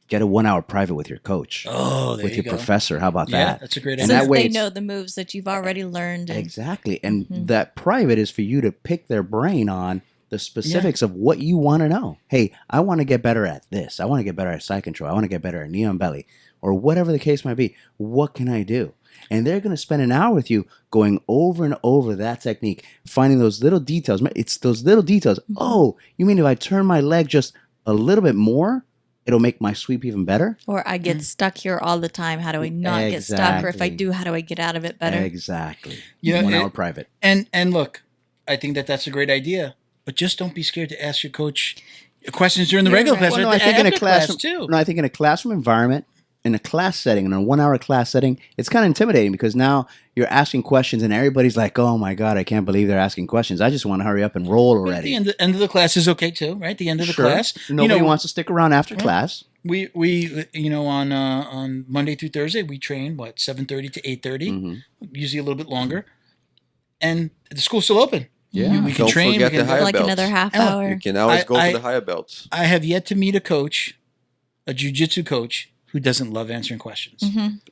get a 1 hour private with your coach. Oh, there with you your go. professor. How about that? That's a great and idea. Since they know the moves that you've already learned. Exactly. And that private is for you to pick their brain on the specifics of what you want to know. Hey, I want to get better at this. I want to get better at side control. I want to get better at knee on belly, or whatever the case might be. What can I do? And they're going to spend an hour with you going over and over that technique, finding those little details. It's those little details. Oh, you mean if I turn my leg just a little bit more, it'll make my sweep even better? Or I get stuck here all the time. How do I not get stuck? Or if I do, how do I get out of it better? Exactly. 1 hour private. And look, I think that's a great idea. But just don't be scared to ask your coach questions during the regular class. Well, I think in a classroom too. No, I think in a classroom environment, in a class setting, in a 1 hour class setting, it's kind of intimidating, because now you're asking questions and everybody's like, oh my God, I can't believe they're asking questions. I just want to hurry up and roll already. The end of the class is okay too, right? The end of the class. Nobody wants to stick around after class. We on Monday through Thursday, we train 7:30 to 8:30, usually a little bit longer. And the school's still open. Yeah, we can train. Forget the higher belts. Another half hour. You can always go for the higher belts. I have yet to meet a jiu-jitsu coach, who doesn't love answering questions.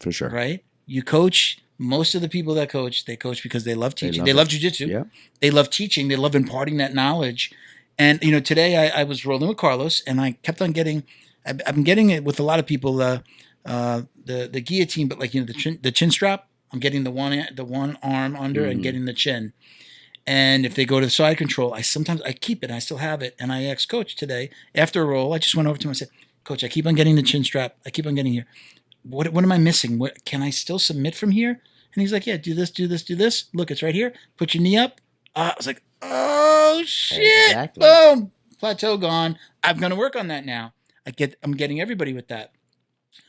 For sure. Right? You coach, most of the people that coach, they coach because they love teaching. They love jiu-jitsu. Yeah. They love teaching. They love imparting that knowledge. And, today I was rolling with Carlos, and I kept on getting, I've been getting it with a lot of people, the guillotine, but the chin strap. I'm getting the one arm under and getting the chin. And if they go to the side control, I keep it. I still have it. And I asked Coach today, after a roll, I just went over to him and said, Coach, I keep on getting the chin strap. I keep on getting here. what am I missing? What can I still submit from here? And he's like, yeah, do this, do this, do this. Look, it's right here. Put your knee up. I was like, oh shit! Exactly. Boom, plateau gone. I'm gonna work on that now. I'm getting everybody with that.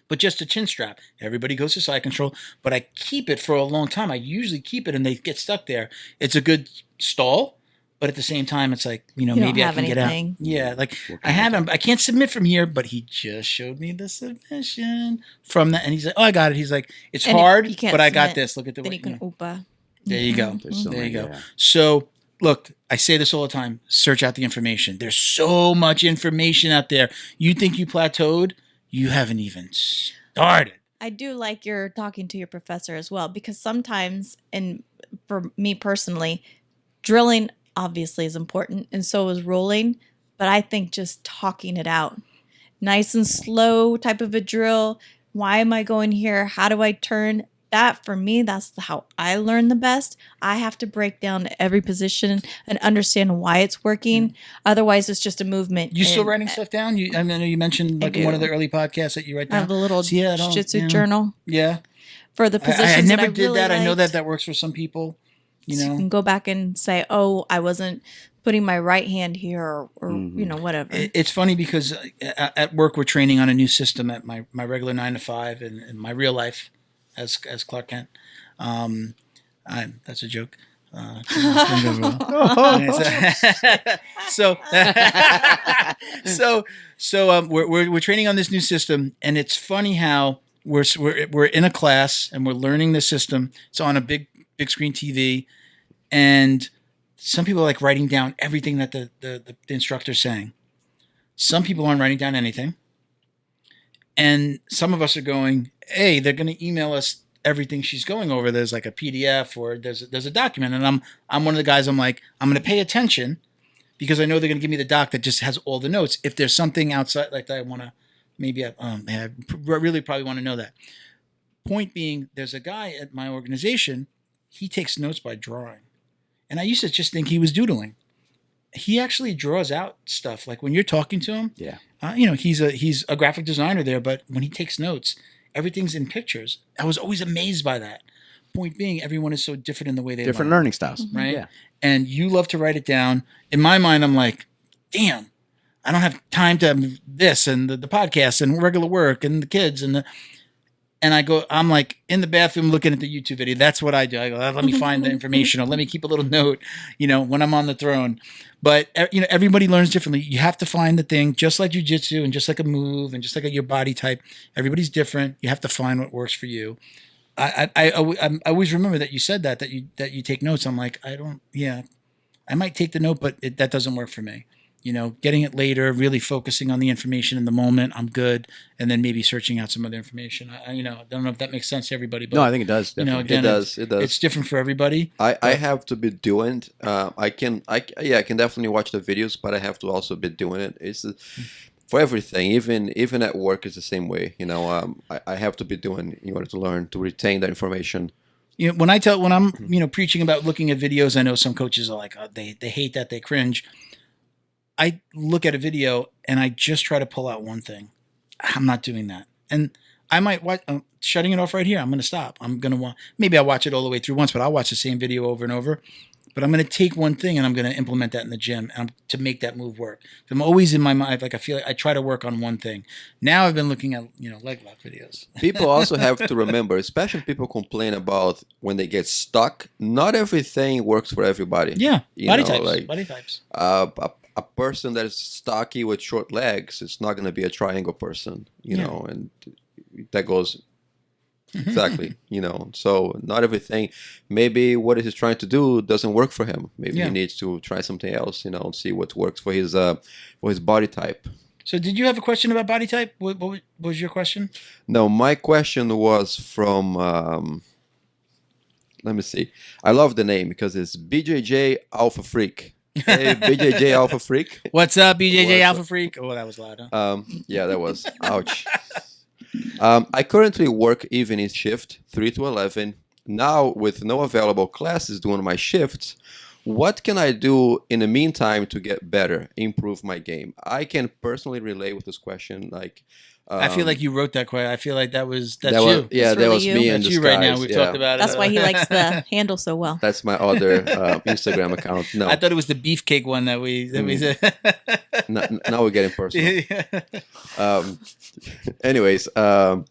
But just a chin strap. Everybody goes to side control, but I keep it for a long time. I usually keep it and they get stuck there. It's a good stall, but at the same time, it's like, maybe I can get out. Yeah, like I can't submit from here, but he just showed me the submission from that. And he's like, oh, I got it. He's like, it's hard, but submit. I got this. Look at the way. Then you can upa. There you go. There you go. Yeah. So, look, I say this all the time. Search out the information. There's so much information out there. You think you plateaued? You haven't even started. I do like you're talking to your professor as well, because sometimes, and for me personally, drilling obviously is important, and so is rolling. But I think just talking it out, nice and slow type of a drill. Why am I going here? How do I turn? That, for me, that's how I learn the best. I have to break down every position and understand why it's working. Otherwise, it's just a movement. You still writing stuff down? I know you mentioned like in one of the early podcasts that you write down. I have a little Jiu Jitsu journal. Yeah. For the positions I never that did really that. liked. I know that works for some people. So you can go back and say, oh, I wasn't putting my right hand here or whatever. It's funny because at work, we're training on a new system at my regular 9 to 5 and my real life. As Clark Kent, that's a joke. So we're training on this new system, and it's funny how we're in a class and we're learning the system. It's on a big screen TV, and some people are like writing down everything that the instructor's saying. Some people aren't writing down anything. And some of us are going, hey, they're going to email us everything she's going over. There's like a PDF or there's a document. And I'm one of the guys, I'm like, I'm going to pay attention because I know they're going to give me the doc that just has all the notes. If there's something outside like that I want to, maybe I really probably want to know that. Point being, there's a guy at my organization, he takes notes by drawing. And I used to just think he was doodling. He actually draws out stuff. Like when you're talking to him, he's a graphic designer there, but when he takes notes, everything's in pictures. I was always amazed by that. Point being, everyone is so different in the way they different learn. Learning styles, right? Yeah. And you love to write it down. In my mind, I'm like, damn, I don't have time to have this and the podcast and regular work and the kids and I'm like in the bathroom looking at the YouTube video. That's what I do. I go, let me find the information or let me keep a little note, when I'm on the throne. But, everybody learns differently. You have to find the thing, just like jiu-jitsu and just like a move and just like your body type. Everybody's different. You have to find what works for you. I always remember that you said that you take notes. I'm like, I might take the note, but that doesn't work for me. Getting it later, really focusing on the information in the moment, I'm good. And then maybe searching out some other information. I don't know if that makes sense to everybody. But, no, I think it does. Definitely. Again, it does. It's different for everybody. I have to be doing. I can definitely watch the videos, but I have to also be doing it. It's for everything. Even at work, it's the same way. I have to be doing in order to learn, to retain that information. When I'm preaching about looking at videos, I know some coaches are like, oh, they hate that, they cringe. I look at a video and I just try to pull out one thing. I'm not doing that. And I might watch, shutting it off right here. I'm going to stop. Maybe I'll watch it all the way through once, but I'll watch the same video over and over. But I'm going to take one thing and I'm going to implement that in the gym to make that move work. I'm always in my mind, like I feel like I try to work on one thing. Now I've been looking at, leg lock videos. People also have to remember, especially people complain about when they get stuck. Not everything works for everybody. Yeah, body types. A person that is stocky with short legs is not going to be a triangle person, and that goes exactly, so not everything. Maybe what he's trying to do doesn't work for him. Maybe he needs to try something else, and see what works for his body type. So did you have a question about body type? What was your question? No, my question was from, let me see. I love the name because it's BJJ Alpha Freak. Hey, BJJ Alpha Freak. What's up, BJJ Alpha Freak? Oh, that was loud, huh? Yeah, that was. Ouch. I currently work evening shift, 3 to 11. Now, with no available classes during my shifts, what can I do in the meantime to get better, improve my game? I can personally relate with this question. Like, I feel like you wrote that quote. I feel like that's you. Yeah, that was me. That's you right now. We've talked about it. That's why he likes the handle so well. That's my other Instagram account. No, I thought it was the beefcake one that we said. Now we're getting personal. Anyways, the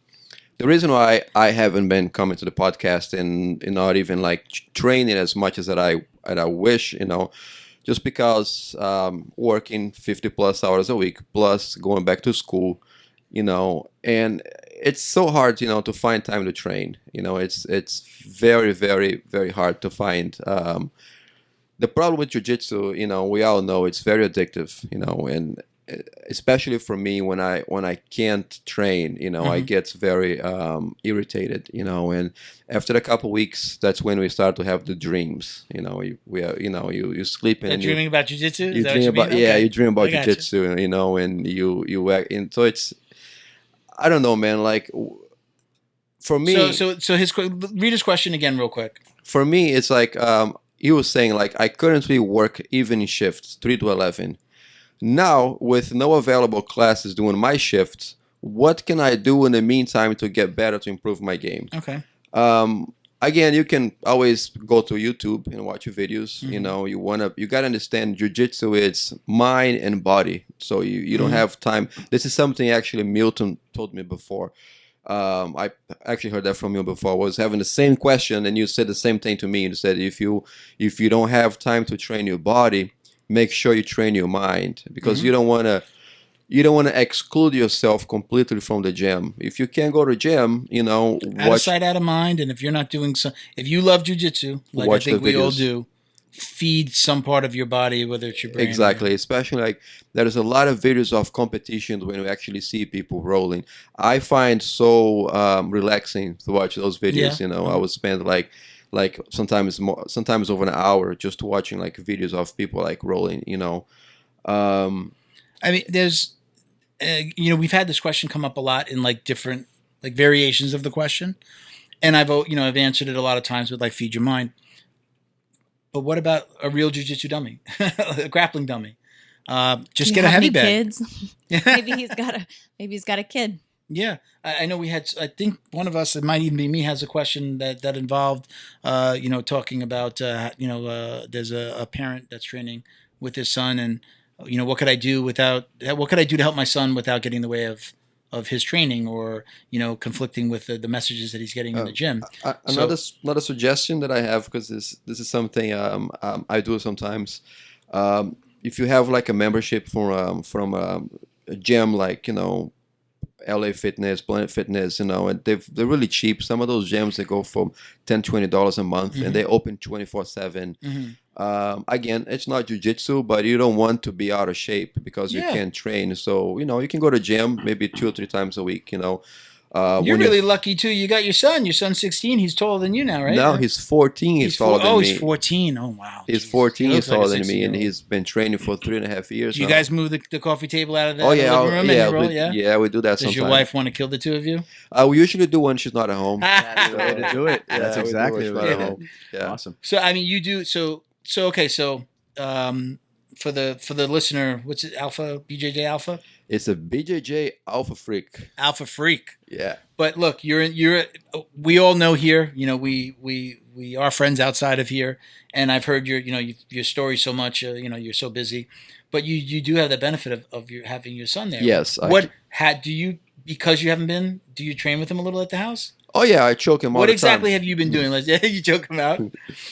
reason why I haven't been coming to the podcast and not even like training as much as that I wish, just because working 50 plus hours a week, plus going back to school, and it's so hard, to find time to train. It's very, very, very hard to find. The problem with jiu-jitsu, we all know it's very addictive, and especially for me when I can't train, I get very irritated, and after a couple of weeks, that's when we start to have the dreams. You sleep and dreaming about jiu-jitsu. You dream about you dream about jiu-jitsu, and you and so it's, I don't know, man. Like for me, so read his question again real quick. For me, it's like he was saying, like, I currently work evening shifts, 3 to 11. Now, with no available classes doing my shifts, what can I do in the meantime to get better, to improve my game? Okay. Again, you can always go to YouTube and watch your videos. You gotta understand, jiu-jitsu, it's mind and body. So you don't have time. This is something actually Milton told me before. I actually heard that from you before. I was having the same question, and you said the same thing to me. You said if you don't have time to train your body, make sure you train your mind, because you don't want to exclude yourself completely from the gym. If you can't go to gym, out of sight, out of mind. And if you're not doing if you love jiu-jitsu, like I think we all do, feed some part of your body, whether it's your brain. Exactly. Especially like there's a lot of videos of competitions when you actually see people rolling. I find so relaxing to watch those videos. I would spend like sometimes over an hour just watching like videos of people like rolling. I mean, there's we've had this question come up a lot in like different like variations of the question, and I've answered it a lot of times with like feed your mind. But what about a real jiu-jitsu dummy, a grappling dummy? Just get a heavy bag. Kids? maybe he's got a kid. Yeah, I know we had. I think one of us, it might even be me, has a question that involved, talking about, there's a parent that's training with his son, and what could I do to help my son without getting in the way of his training, or conflicting with the messages that he's getting in the gym. Another suggestion that I have, because this is something I do sometimes. If you have like a membership from a gym like LA Fitness, Planet Fitness, and they're really cheap. Some of those gyms, they go for $10-$20 a month, and they open 24/7. Again, it's not jiu-jitsu, but you don't want to be out of shape because you can't train. So you can go to gym maybe 2 or 3 times a week. You're really lucky too. You got your son. Your son's 16. He's taller than you now, right? No, he's 14. He's taller than me. He's 14. Oh wow. He's 14. He's taller than me, and he's been training for 3.5 years. Do you guys move the coffee table out of the living room? We do that. Does your wife want to kill the two of you? We usually do when she's not at home. That's the way to do it. That's exactly the way to do it. Awesome. So I mean, you do so okay. So for the listener, what's it? Alpha BJJ Alpha. It's a BJJ Alpha Freak. Alpha Freak. Yeah. But look, we all know here, we are friends outside of here, and I've heard your story so much, you're so busy, but you do have the benefit of having your son there. Yes. Because you haven't been, do you train with him a little at the house? Oh yeah, I choke him all the time. What exactly have you been doing? You choke him out.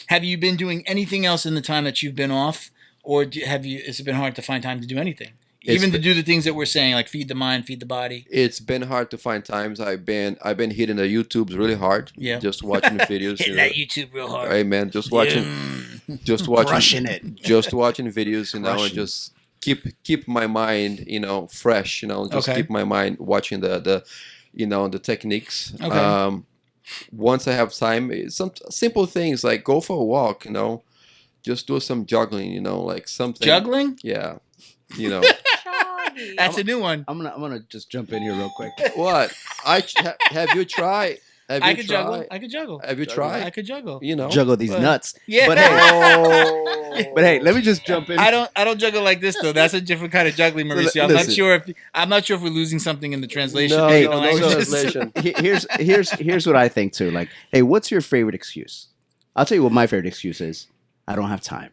Have you been doing anything else in the time that you've been off, or has it been hard to find time to do anything? Even to do the things that we're saying, like feed the mind, feed the body. It's been hard to find times. I've been hitting the YouTubes really hard. Yeah. Just watching the videos. Hitting that YouTube real hard. Hey man, just watching, crushing it. Just watching videos, and just keep my mind, fresh. Keep my mind watching the techniques. Okay. Once I have time, some simple things like go for a walk. Just do some juggling. Like something. Juggling? Yeah. That's a new one. I'm gonna just jump in here real quick. What? Have you tried? I could juggle. Have you tried? I could juggle. Juggle these nuts. Yeah. But hey, But hey, let me just jump in. I don't juggle like this though. That's a different kind of juggling, Mauricio. I'm not sure if we're losing something in the translation. No translation. Here's what I think too. Like, hey, what's your favorite excuse? I'll tell you what my favorite excuse is. I don't have time.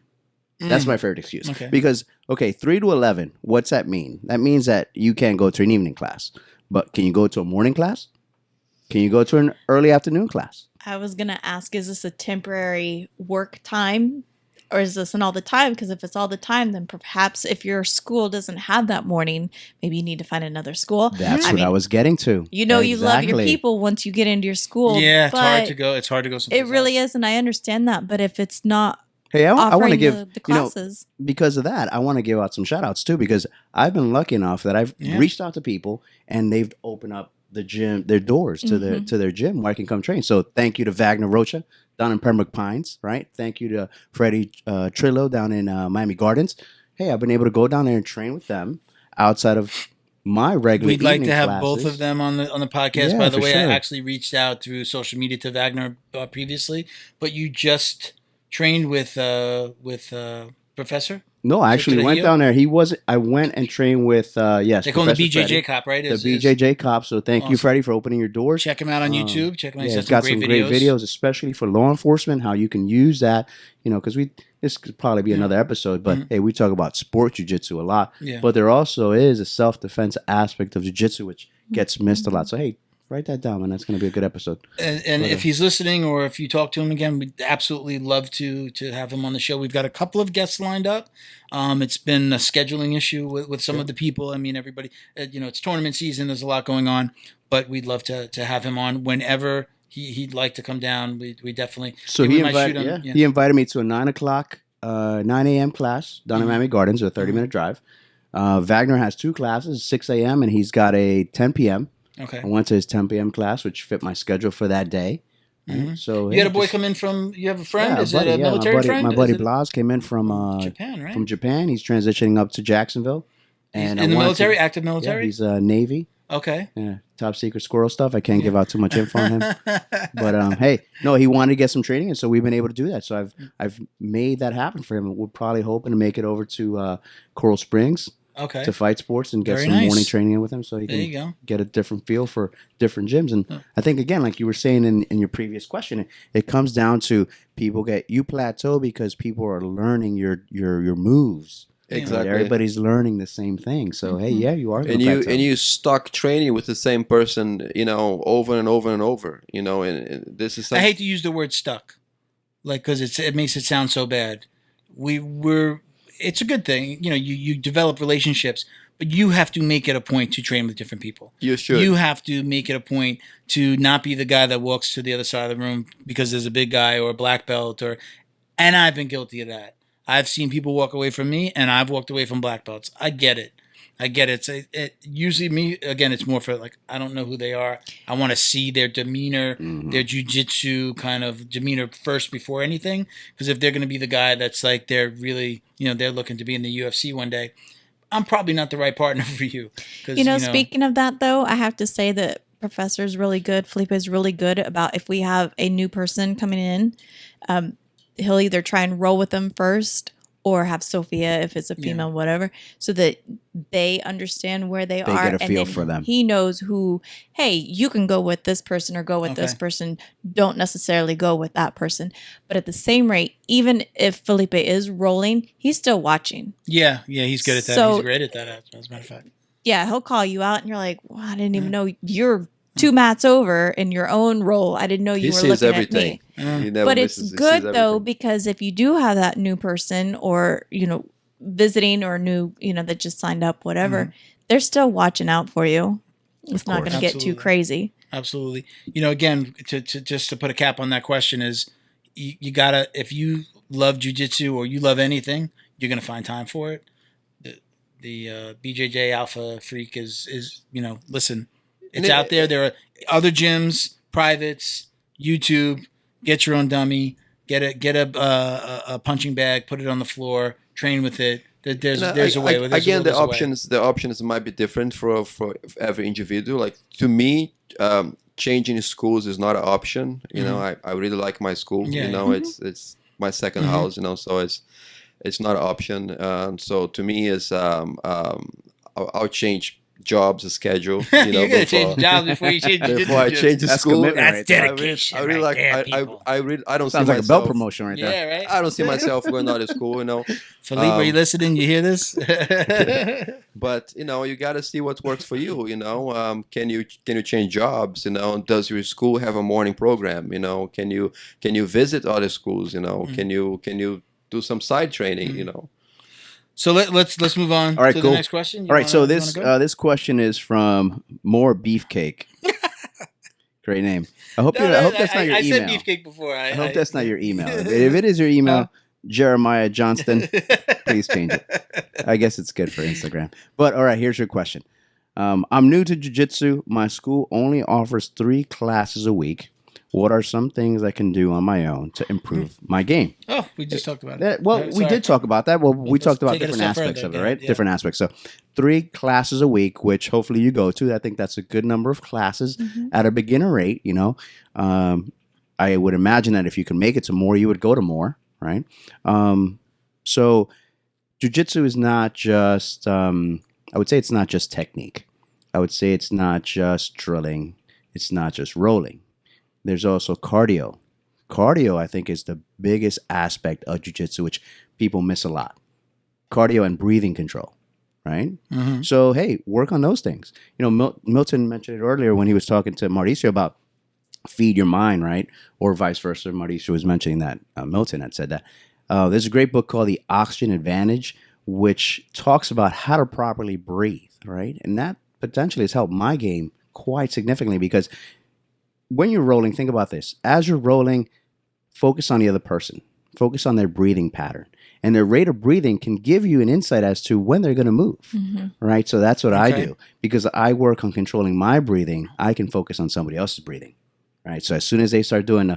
That's my favorite excuse. Okay. Because 3 to 11, what's that mean? That means that you can't go to an evening class. But can you go to a morning class? Can you go to an early afternoon class? I was going to ask, is this a temporary work time or is this an all the time? Because if it's all the time, then perhaps if your school doesn't have that morning, maybe you need to find another school. That's what I was getting to. You know, you love your people once you get into your school. Yeah, it's hard to go. It's hard to go someplace It really is, and I understand that. But if it's not I want to give the classes. Because of that, I want to give out some shout outs too, because I've been lucky enough that I've reached out to people and they've opened up the gym, their doors to their gym where I can come train. So thank you to Wagner Rocha down in Pembroke Pines, right? Thank you to Freddie Trillo down in Miami Gardens. Hey, I've been able to go down there and train with them outside of my regular. We'd like to have classes. both of them on the podcast. By the way, I actually reached out through social media to Wagner previously, but you just trained with Professor? No, I actually went down there. I went and trained with, yes. They call him the BJJ Cop, right? The BJJ Cop. So thank you, Freddie, for opening your doors. Check him out on YouTube. Check him out. He's got some great videos, especially for law enforcement, how you can use that, because this could probably be another episode, but hey, we talk about sport jiu-jitsu a lot. Yeah. But there also is a self-defense aspect of jiu-jitsu, which gets missed a lot. So, hey, write that down, and that's going to be a good episode. And if he's listening, or if you talk to him again, we'd absolutely love to have him on the show. We've got a couple of guests lined up. It's been a scheduling issue with some of the people. I mean, everybody, it's tournament season. There's a lot going on, but we'd love to have him on whenever he'd like to come down. We definitely. So he invited me to a 9 a.m. class down in Miami Gardens, a 30-minute drive. Wagner has 2 classes, 6 a.m. and he's got a 10 p.m. Okay. I went to his 10 p.m. class, which fit my schedule for that day. Mm-hmm. So you had a boy come in from. You have a friend? Yeah, is it a military friend? My buddy Blas came in from Japan, right? From Japan. He's transitioning up to Jacksonville. And in the military, active military. Yeah, he's Navy. Okay. Yeah, top secret squirrel stuff. I can't give out too much info on him. But hey, no, he wanted to get some training, and so we've been able to do that. So I've made that happen for him. We're probably hoping to make it over to Coral Springs. Okay. To Fight Sports and get some morning training in with him so he can get a different feel for different gyms. And I think, again, like you were saying in your previous question, it comes down to you plateau because people are learning your moves. Exactly. Everybody's learning the same thing. So, hey, you are. And you stuck training with the same person, over and over and over, and this is something. I hate to use the word stuck, because it makes it sound so bad. It's a good thing. You develop relationships, but you have to make it a point to train with different people. You should. You have to make it a point to not be the guy that walks to the other side of the room because there's a big guy or a black belt and I've been guilty of that. I've seen people walk away from me and I've walked away from black belts. I get it. It usually me, again, it's more for I don't know who they are. I want to see their demeanor, their jiu-jitsu kind of demeanor first before anything. Because if they're going to be the guy that's they're really, they're looking to be in the UFC one day, I'm probably not the right partner for you. Speaking of that, though, I have to say that Professor's really good. Felipe is really good about if we have a new person coming in, he'll either try and roll with them first or have Sophia if it's a female, whatever, so that they understand where they are. Get a feel for them. He knows who, hey, you can go with this person or go with this person. Don't necessarily go with that person. But at the same rate, even if Felipe is rolling, he's still watching. Yeah, he's good at that. He's great at that, as a matter of fact. Yeah, he'll call you out and you're like, well, I didn't even know you're 2 mats over in your own role. I didn't know you were looking everything. At me. But it's good though, because if you do have that new person or, visiting or new, that just signed up, whatever, they're still watching out for you. It's not going to get too crazy. Absolutely. Again, to put a cap on that question is you gotta, if you love jiu-jitsu or you love anything, you're going to find time for it. The BJJ Alpha Freak is listen, it's out there. There are other gyms, privates, YouTube. Get your own dummy. Get a punching bag. Put it on the floor. Train with it. There's a way. Again, the options might be different for every individual. Like to me, changing schools is not an option. I really like my school. It's my second house. So It's not an option. So to me, is I'll change jobs schedule. You're gonna change jobs before you change before I change the That's school. commitment That's right there. dedication. I really right there, like. people. I don't Sounds see like a belt myself. promotion right there. Yeah, right. I don't see myself going out of school. Philippe, are you listening? You hear this? But you got to see what works for you. Can you change jobs? Does your school have a morning program? Can you visit other schools? Can you do some side training? So let's move on All right, to cool. the next question. All right, so this question is from More Beefcake. Great name. I hope that's not your email. I said beefcake before. I hope that's not your email. If it is your email, Jeremiah Johnston, please change it. I guess it's good for Instagram. But all right, here's your question. I'm new to jiu-jitsu. My school only offers 3 classes a week. What are some things I can do on my own to improve my game? Oh, we just talked about it. We did talk about that. Well, we talked about different aspects of it, right? Yeah. Different aspects. So 3 classes a week, which hopefully you go to. I think that's a good number of classes at a beginner rate. I would imagine that if you can make it to more, you would go to more, right? So jiu-jitsu is not just, I would say it's not just technique. I would say it's not just drilling. It's not just rolling. There's also cardio. Cardio, I think, is the biggest aspect of jiu-jitsu, which people miss a lot. Cardio and breathing control, right? Mm-hmm. So, hey, work on those things. Milton mentioned it earlier when he was talking to Mauricio about feed your mind, right? Or vice versa. Mauricio was mentioning that. Milton had said that. There's a great book called The Oxygen Advantage, which talks about how to properly breathe, right? And that potentially has helped my game quite significantly because when you're rolling, think about this. As you're rolling, focus on the other person. Focus on their breathing pattern. And their rate of breathing can give you an insight as to when they're going to move, right? So that's what I do. Because I work on controlling my breathing, I can focus on somebody else's breathing, right? So as soon as they start doing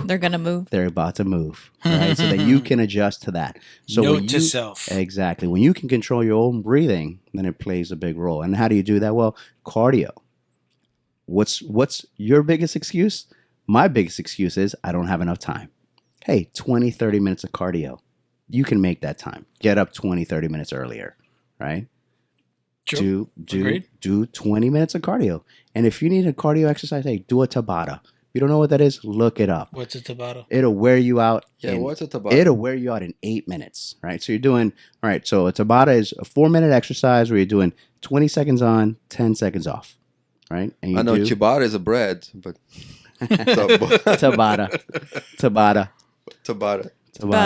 they're going to move. They're about to move, right? So that you can adjust to that. So Note to self. Exactly. When you can control your own breathing, then it plays a big role. And how do you do that? Well, cardio. What's your biggest excuse? My biggest excuse is I don't have enough time. Hey, 20, 30 minutes of cardio. You can make that time. Get up 20, 30 minutes earlier, right? Sure. Do 20 minutes of cardio. And if you need a cardio exercise, hey, do a Tabata. If you don't know what that is, look it up. What's a Tabata? It'll wear you out. Yeah, what's a Tabata? It'll wear you out in 8 minutes, right? So you're doing, all right, so a Tabata is a 4-minute exercise where you're doing 20 seconds on, 10 seconds off. Right? And I know ciabatta is a bread, but Tabata. It's about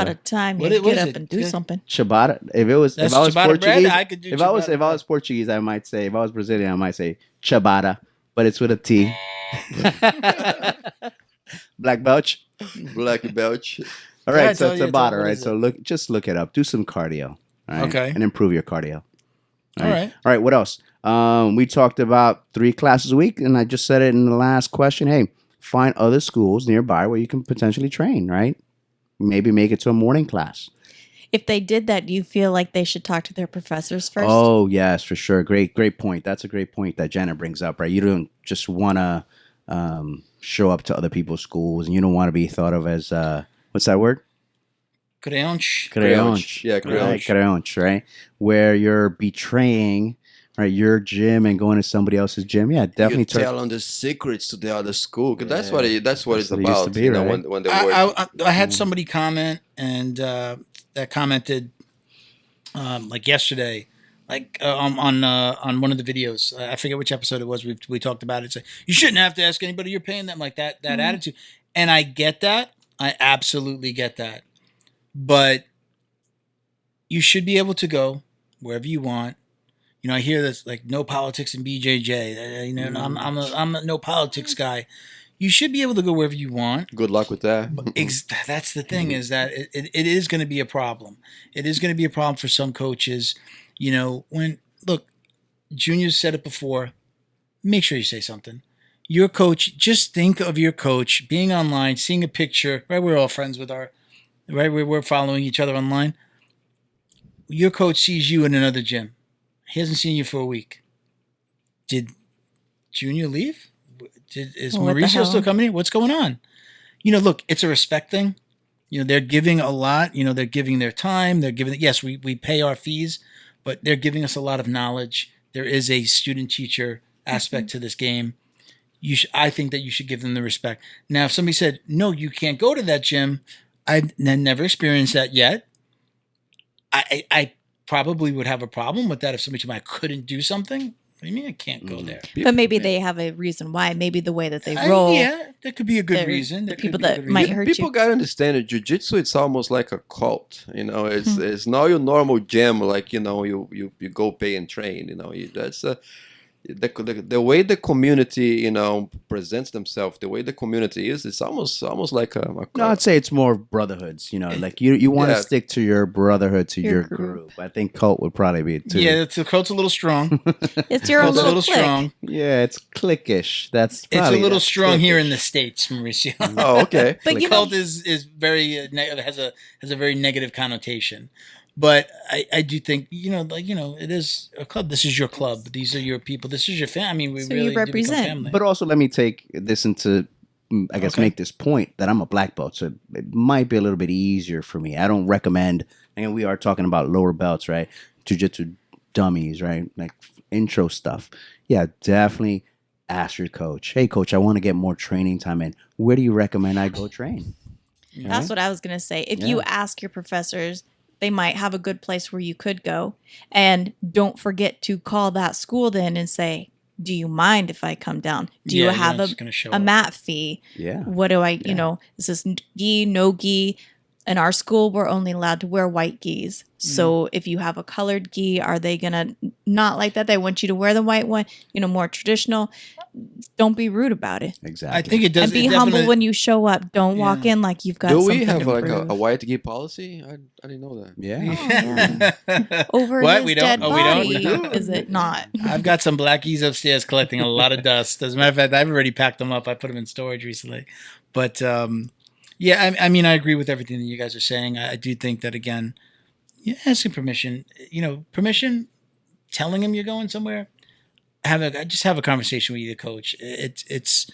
a time you get up and do something. Ciabatta. If I was Portuguese, bread, I could do if I was Portuguese, I might say. If I was Brazilian, I might say ciabatta, but it's with a T. Black Belch. Black Belch. All right, so Tabata, right? So look it up. Do some cardio, right? Okay, and improve your cardio. All right. All right. What else? We talked about 3 classes a week, and I just said it in the last question. Hey, find other schools nearby where you can potentially train, right? Maybe make it to a morning class. If they did that, do you feel like they should talk to their professors first? Oh, yes, for sure. Great point. That's a great point that Jenna brings up, right? You don't just want to show up to other people's schools, and you don't want to be thought of as, what's that word? Creonch. Yeah, creonch. Creonch, right? Where you're betraying, right, your gym and going to somebody else's gym. Yeah, definitely. You tell them the secrets to the other school. Cause that's what it's about. To be, right? When they're I had somebody comment and that commented like yesterday, like on one of the videos. I forget which episode it was. We talked about it. It's like, you shouldn't have to ask anybody. You're paying them, like that attitude. And I get that. I absolutely get that. But you should be able to go wherever you want. I hear this like no politics in BJJ. I'm a no politics guy. You should be able to go wherever you want. Good luck with that. That's the thing, is that it is going to be a problem. It is going to be a problem for some coaches. Junior said it before. Make sure you say something. Your coach, just think of your coach being online, seeing a picture. Right, we're all friends with we're following each other online. Your coach sees you in another gym. He hasn't seen you for a week. Did Junior leave? Is Mauricio still coming in? What's going on? Look, it's a respect thing. they're giving a lot. They're giving their time. They're giving. Yes, we pay our fees, but they're giving us a lot of knowledge. There is a student-teacher aspect to this game. I think that you should give them the respect. Now, if somebody said, no, you can't go to that gym, I've never experienced that yet. I probably would have a problem with that if somebody told me I couldn't do something. What do you mean I can't go there? But maybe they have a reason why. Maybe the way that they roll. Yeah, that could be a good reason. The people that might hurt you. People gotta understand that jiu-jitsu, it's almost like a cult. It's not your normal gym, like you go pay and train. That's the way the community presents themselves, the way the community is, it's almost like a cult. No, I'd say it's more brotherhoods. Like you want to stick to your brotherhood, to your group. I think cult would probably be it too. Yeah, the cult's a little strong. It's your own little strong. Yeah, it's cliquish. It's a little strong here in the States, Mauricio. Oh, okay. But cult is very has a very negative connotation. But I do think it is a club. This is your club. These are your people. This is your family. We really you represent. family. But also, let me take this into, I guess, make this point that I'm a black belt, so it might be a little bit easier for me. I don't recommend. And we are talking about lower belts, right? Jiu Jitsu Dummies, right? Like intro stuff. Yeah, definitely ask your coach. Hey, coach, I want to get more training time in. Where do you recommend I go train? That's what I was gonna say. If you ask your professors, they might have a good place where you could go. And don't forget to call that school then and say, do you mind if I come down? Do you have a mat fee? Yeah. What do I, is this gi, no gi? In our school, we're only allowed to wear white gis. So if you have a colored gi, are they going to not like that? They want you to wear the white one, more traditional. Don't be rude about it. Exactly. I think it does. And be humble when you show up. Don't walk in like you've got something to prove. Do we have a white gi policy? I didn't know that. Yeah. Over what? his We don't? dead Oh, body, we don't? is it not? I've got some black gis upstairs collecting a lot of dust. As a matter of fact, I've already packed them up. I put them in storage recently. But yeah, I mean, I agree with everything that you guys are saying. I do think that, again, asking permission, telling him you're going somewhere, just have a conversation with your coach. It's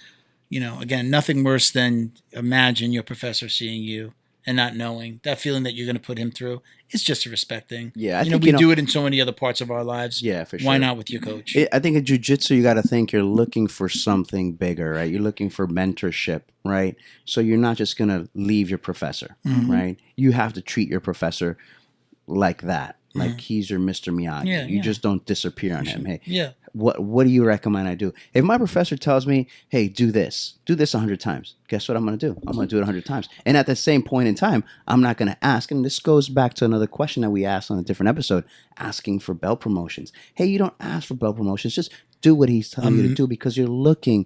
again, nothing worse than imagine your professor seeing you and not knowing that feeling that you're going to put him through. It's just a respect thing. Yeah, I think, we do it in so many other parts of our lives. Yeah, for sure. Why not with your coach? I think in jiu-jitsu, you got to think you're looking for something bigger, right? You're looking for mentorship, right? So you're not just going to leave your professor, right? You have to treat your professor like that. Like he's your Mr. Miyagi. Yeah, you just don't disappear on him. Hey, yeah. What do you recommend I do? If my professor tells me, hey, do this 100 times, guess what I'm going to do? I'm going to do it 100 times. And at the same point in time, I'm not going to ask. And this goes back to another question that we asked on a different episode, asking for belt promotions. Hey, you don't ask for belt promotions. Just do what he's telling you to do, because you're looking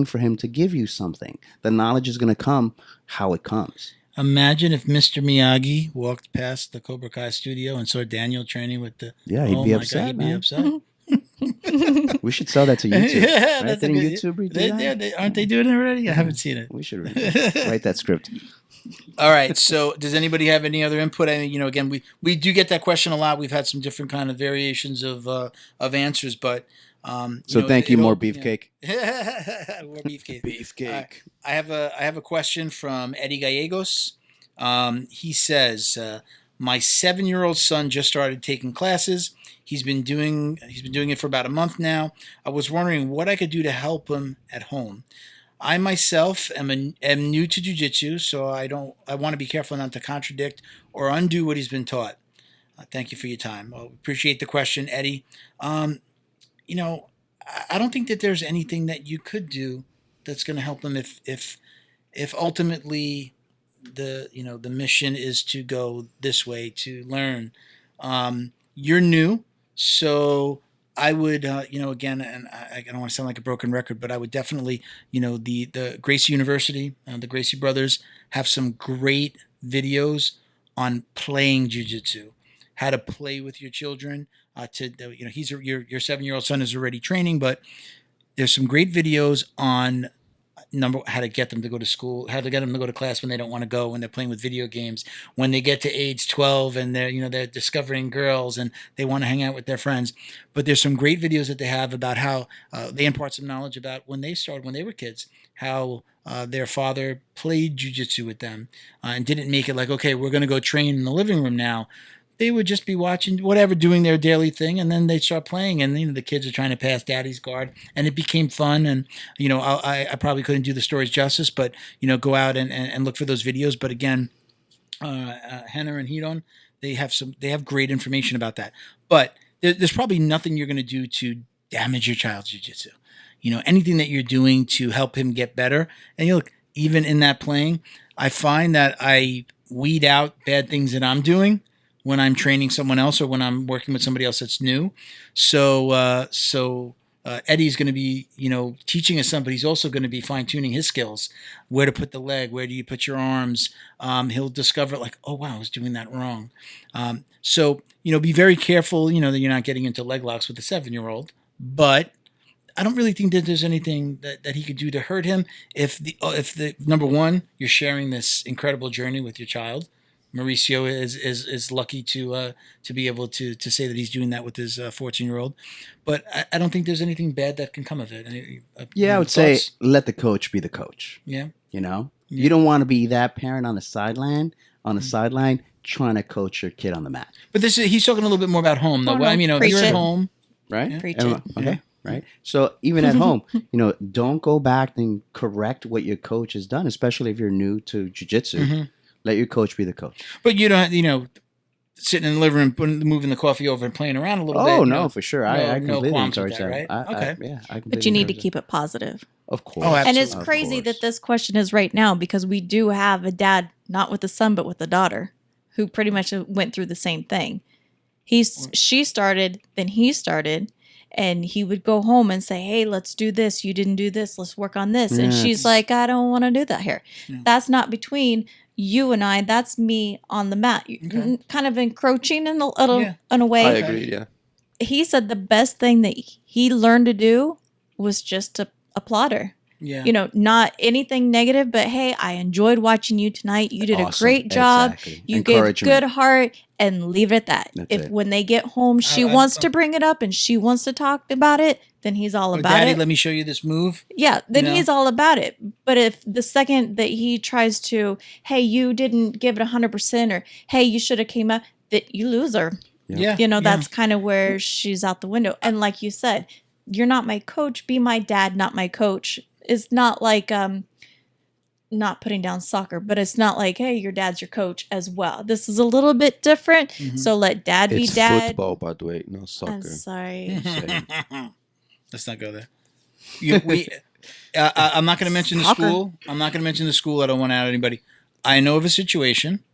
for him to give you something. The knowledge is going to come how it comes. Imagine if Mr. Miyagi walked past the Cobra Kai studio and saw Daniel training with the... Yeah, he'd be upset, God, he'd be upset. We should sell that to YouTube. Yeah, right? that's Didn't good. YouTube do that? Aren't they doing it already? I haven't seen it. We should write that script. All right. So, does anybody have any other input? I mean, again, we do get that question a lot. We've had some different kind of variations of answers, but thank you, more beefcake. More beefcake. Beefcake. I have a question from Eddie Gallegos. He says, my 7-year-old son just started taking classes. He's been doing it for about a month now. I was wondering what I could do to help him at home. I myself am new to jiu-jitsu, so I want to be careful not to contradict or undo what he's been taught. Thank you for your time. I appreciate the question, Eddie. I don't think that there's anything that you could do that's going to help him if ultimately the mission is to go this way, to learn. You're new, so I would, again, and I don't want to sound like a broken record, but I would definitely, the Gracie University, the Gracie brothers have some great videos on playing jiu-jitsu, how to play with your children. Your 7-year-old son is already training, but there's some great videos on how to get them to go to school, how to get them to go to class when they don't want to go, when they're playing with video games, when they get to age 12 and they're discovering girls and they want to hang out with their friends. But there's some great videos that they have about how they impart some knowledge about when they were kids, how their father played jiu-jitsu with them and didn't make it like, okay, we're going to go train in the living room now. They would just be watching whatever, doing their daily thing, and then they'd start playing, and the kids are trying to pass daddy's guard, and it became fun. And I probably couldn't do the stories justice, but go out and look for those videos. But again, Henner and Hedon, they have great information about that. But there's probably nothing you're going to do to damage your child's jiu-jitsu. Anything that you're doing to help him get better. And look, even in that playing, I find that I weed out bad things that I'm doing when I'm training someone else or when I'm working with somebody else that's new. So Eddie's going to be, teaching us some, but he's also going to be fine tuning his skills, where to put the leg, where do you put your arms. He'll discover like, oh wow, I was doing that wrong. So be very careful, that you're not getting into leg locks with a 7-year-old, but I don't really think that there's anything that he could do to hurt him. If the number one, you're sharing this incredible journey with your child. Mauricio is lucky to be able to say that he's doing that with his 14-year-old, but I don't think there's anything bad that can come of it. I would say let the coach be the coach. Yeah, you don't want to be that parent on the sideline trying to coach your kid on the mat. But he's talking a little bit more about home, though. I mean, you're at home, right? Yeah. Preach it. Okay. Right. So even at home, don't go back and correct what your coach has done, especially if you're new to jiu-jitsu. Mm-hmm. Let your coach be the coach. But you don't, sitting in the living room, moving the coffee over and playing around a little bit. Oh, no, for sure. I completely encourage that. Right? Okay. But you need to keep it positive. Of course. Oh, absolutely. And it's crazy that this question is right now because we do have a dad, not with a son, but with a daughter, who pretty much went through the same thing. She started, then he started. And he would go home and say, hey, let's do this. You didn't do this. Let's work on this. And she's like, I don't want to do that here. Yeah. That's not between you and I. That's me on the mat. Okay. Kind of encroaching in a way. I agree, yeah. He said the best thing that he learned to do was just to applaud her. Yeah. Not anything negative, but hey, I enjoyed watching you tonight. You did a great job. Exactly. You gave good heart, and leave it at that. When they get home, she wants to bring it up and she wants to talk about it, then he's all about Daddy, it. let me show you this move. Yeah, then he's all about it. But if the second that he tries to, hey, you didn't give it 100%, or hey, you should have came up, that you lose her. Yeah. That's kind of where she's out the window. And like you said, you're not my coach, be my dad, not my coach. It's not like not putting down soccer, but it's not like, hey, your dad's your coach as well. This is a little bit different. Mm-hmm. So let dad be dad. It's football, by the way, no soccer. I'm sorry. Let's not go there. I'm not going to mention the school. I'm not going to mention the school. I don't want to out anybody. I know of a situation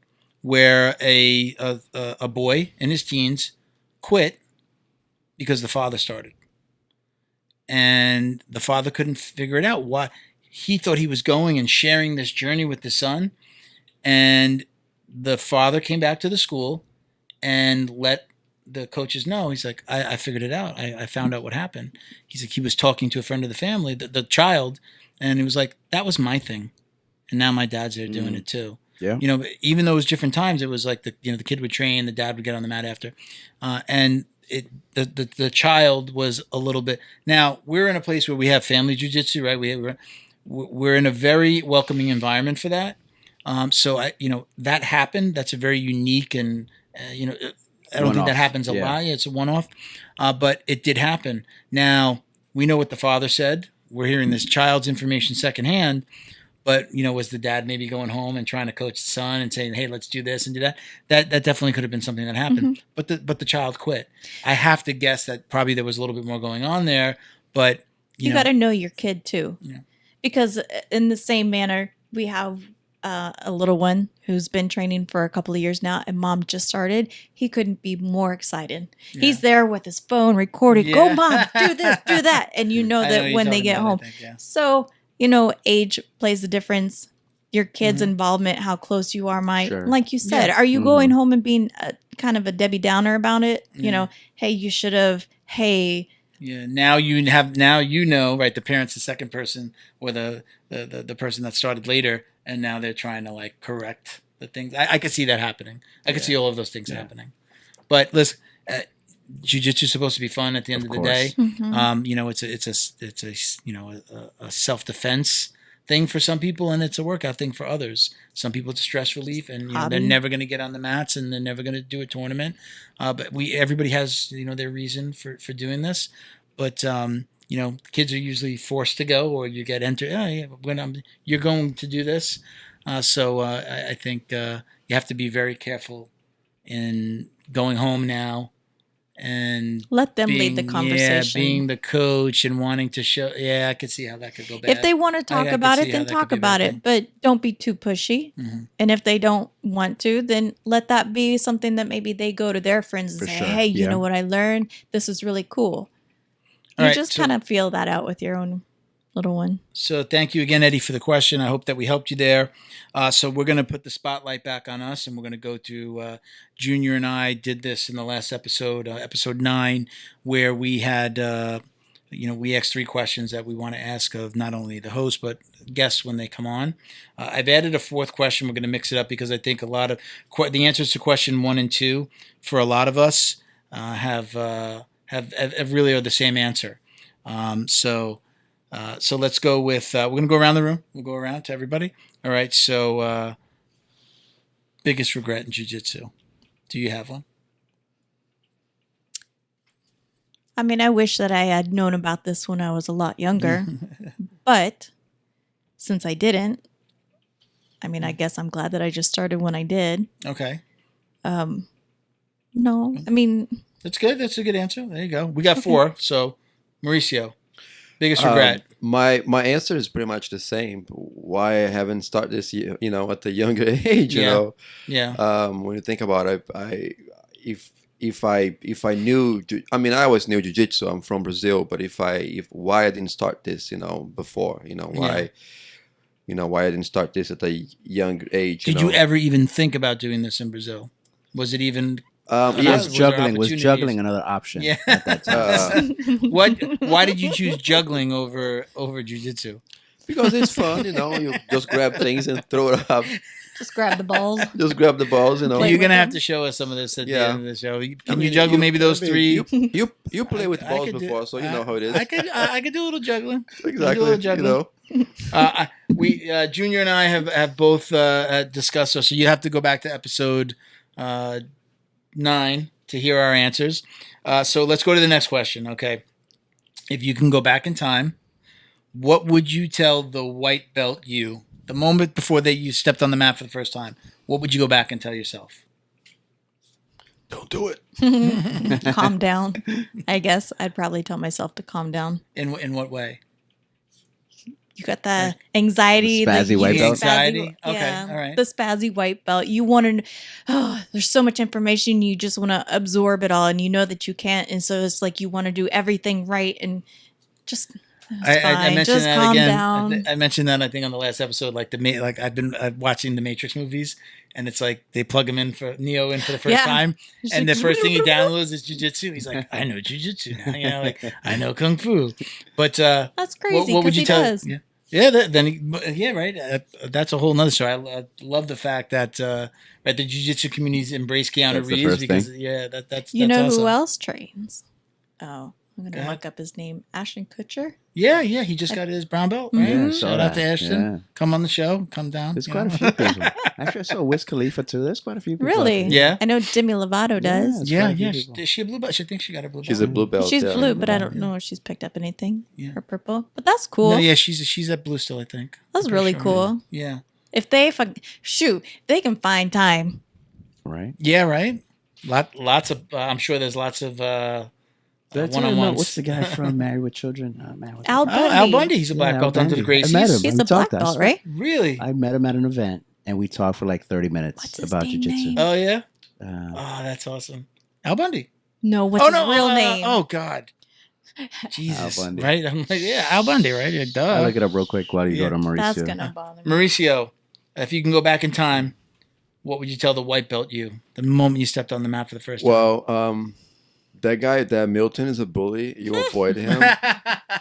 where a boy in his teens quit because the father started. And the father couldn't figure it out. Why? He thought he was going and sharing this journey with the son. And the father came back to the school and let the coaches know. He's like, I figured it out. I found out what happened. He's like, he was talking to a friend of the family, the child, and he was like, that was my thing. And now my dad's there doing it too. Yeah. Even though it was different times, it was like the kid would train, the dad would get on the mat after. And the child was a little bit. Now we're in a place where we have family jiu-jitsu, right? We're in a very welcoming environment for that. So that happened. That's a very unique and I don't think that happens a lot. It's a one-off, but it did happen. Now we know what the father said. We're hearing this child's information secondhand. But, was the dad maybe going home and trying to coach the son and saying, hey, let's do this and do that? That definitely could have been something that happened. Mm-hmm. But the child quit. I have to guess that probably there was a little bit more going on there. But, you got to know your kid, too. Yeah. Because in the same manner, we have a little one who's been training for a couple of years now, and mom just started. He couldn't be more excited. Yeah. He's there with his phone recording. Yeah. Go, mom, do this, do that. And that when they get home. So... age plays a difference. Your kid's involvement, how close you are, like you said, are you going home and being kind of a Debbie Downer about it? Hey, you should have, Yeah. Now you know, right? The parent's the second person, or the person that started later, and now they're trying to like correct the things. I could see that happening. I could see all of those things happening. But listen, jiu-jitsu is supposed to be fun at the end of the day. Mm-hmm. It's a self-defense thing for some people, and it's a workout thing for others. Some people it's stress relief, and they're never going to get on the mats, and they're never going to do a tournament. But everybody has their reason for doing this. But kids are usually forced to go, or you get entered. Oh, yeah, you're going to do this. So I think you have to be very careful in going home now and let them lead the conversation. Being the coach and wanting to show. Yeah, I could see how that could go bad. If they want to talk about it, then talk about it, but don't be too pushy. Mm-hmm. And if they don't want to, then let that be something that maybe they go to their friends and say, hey, you know what I learned? This is really cool. You just kind of feel that out with your own little one. So thank you again, Eddie, for the question. I hope that we helped you there. So we're going to put the spotlight back on us, and we're going to go to Junior and I did this in the last episode, episode 9, where we had, we asked 3 questions that we want to ask of not only the host, but guests when they come on. I've added a 4th question. We're going to mix it up because I think a lot of the answers to question 1 and 2 for a lot of us have really are the same answer. So let's go with, we're going to go around the room. We'll go around to everybody. All right. So, biggest regret in jiu-jitsu. Do you have one? I mean, I wish that I had known about this when I was a lot younger, but since I didn't, I mean, I guess I'm glad that I just started when I did. Okay. No, I mean. That's good. That's a good answer. There you go. We got 4. So, Mauricio. Biggest regret. My answer is pretty much the same. Why I haven't started this, at the younger age. Yeah. When you think about it, if I knew, I mean, I always knew jiu-jitsu. I'm from Brazil, but why I didn't start this, before, why I didn't start this at a young age. Did you ever even think about doing this in Brazil? Was it even? Yes, juggling was another option. Yeah. At that time. Why did you choose juggling over jiu-jitsu? Because it's fun, you just grab things and throw it up. Just grab the balls. You're gonna have to show us some of this at the end of the show. Can you juggle maybe those 3? You play with balls before, so you know how it is. I could do a little juggling. Exactly. Do a little juggling. We Junior and I have both discussed this, so you have to go back to episode 9 to hear our answers. So let's go to the next question. Okay, if you can go back in time, what would you tell the white belt you, the moment before you stepped on the mat for the first time? What would you go back and tell yourself? Don't do it. Calm down. I guess I'd probably tell myself to calm down. In what way? You got the anxiety, the spazzy white belt. Anxiety. Okay, yeah, all right. The spazzy white belt. You want to. There's so much information. You just want to absorb it all, and you know that you can't. And so it's like you want to do everything right, and just. I mentioned just that calm again. Down. I mentioned that I think on the last episode. Like I've been watching the Matrix movies, and it's like they plug him in for Neo for the first time, and the first thing he downloads is jiu-jitsu. He's like, I know jiu-jitsu now, like I know kung fu. But that's crazy. What would you tell? Does. Yeah, right. That's a whole nother story. I love the fact that the jiu-jitsu communities embrace Keanu Reeves because that's you know awesome. Who else trains? Oh. I'm going to look up his name. Ashton Kutcher? Yeah. He just got his brown belt, right? Yeah, Shout out to Ashton. Yeah. Come on the show. Come down. There's quite a few people. Actually, I saw Wiz Khalifa, too. There's quite a few people. Really? Yeah. I know Demi Lovato does. Yeah. Is she a blue belt? I think she got a blue belt. She's a blue belt. She's blue, but I don't know if she's picked up anything. Or purple. But that's cool. No, yeah, she's at blue still, I think. That's really cool. Yeah. If they they can find time. Right. Yeah, right. Lots of, I'm sure there's lots of, one-on-ones. What's the guy from Married with Children? Al Bundy. Al Bundy. He's a black belt under the Gracies. I met him. He's a black belt, right? Really? I met him at an event, and we talked for like 30 minutes about jiu-jitsu. Oh, yeah? That's awesome. Al Bundy. No, what's his real name? Oh, God. Jesus. Al Bundy. Right? I'm like, Al Bundy, right? Yeah, duh. I'll look it up real quick while you go to Mauricio. That's going to bother me. Mauricio, if you can go back in time, what would you tell the white belt you the moment you stepped on the mat for the first time? Well, that guy, that Milton is a bully. You avoid him.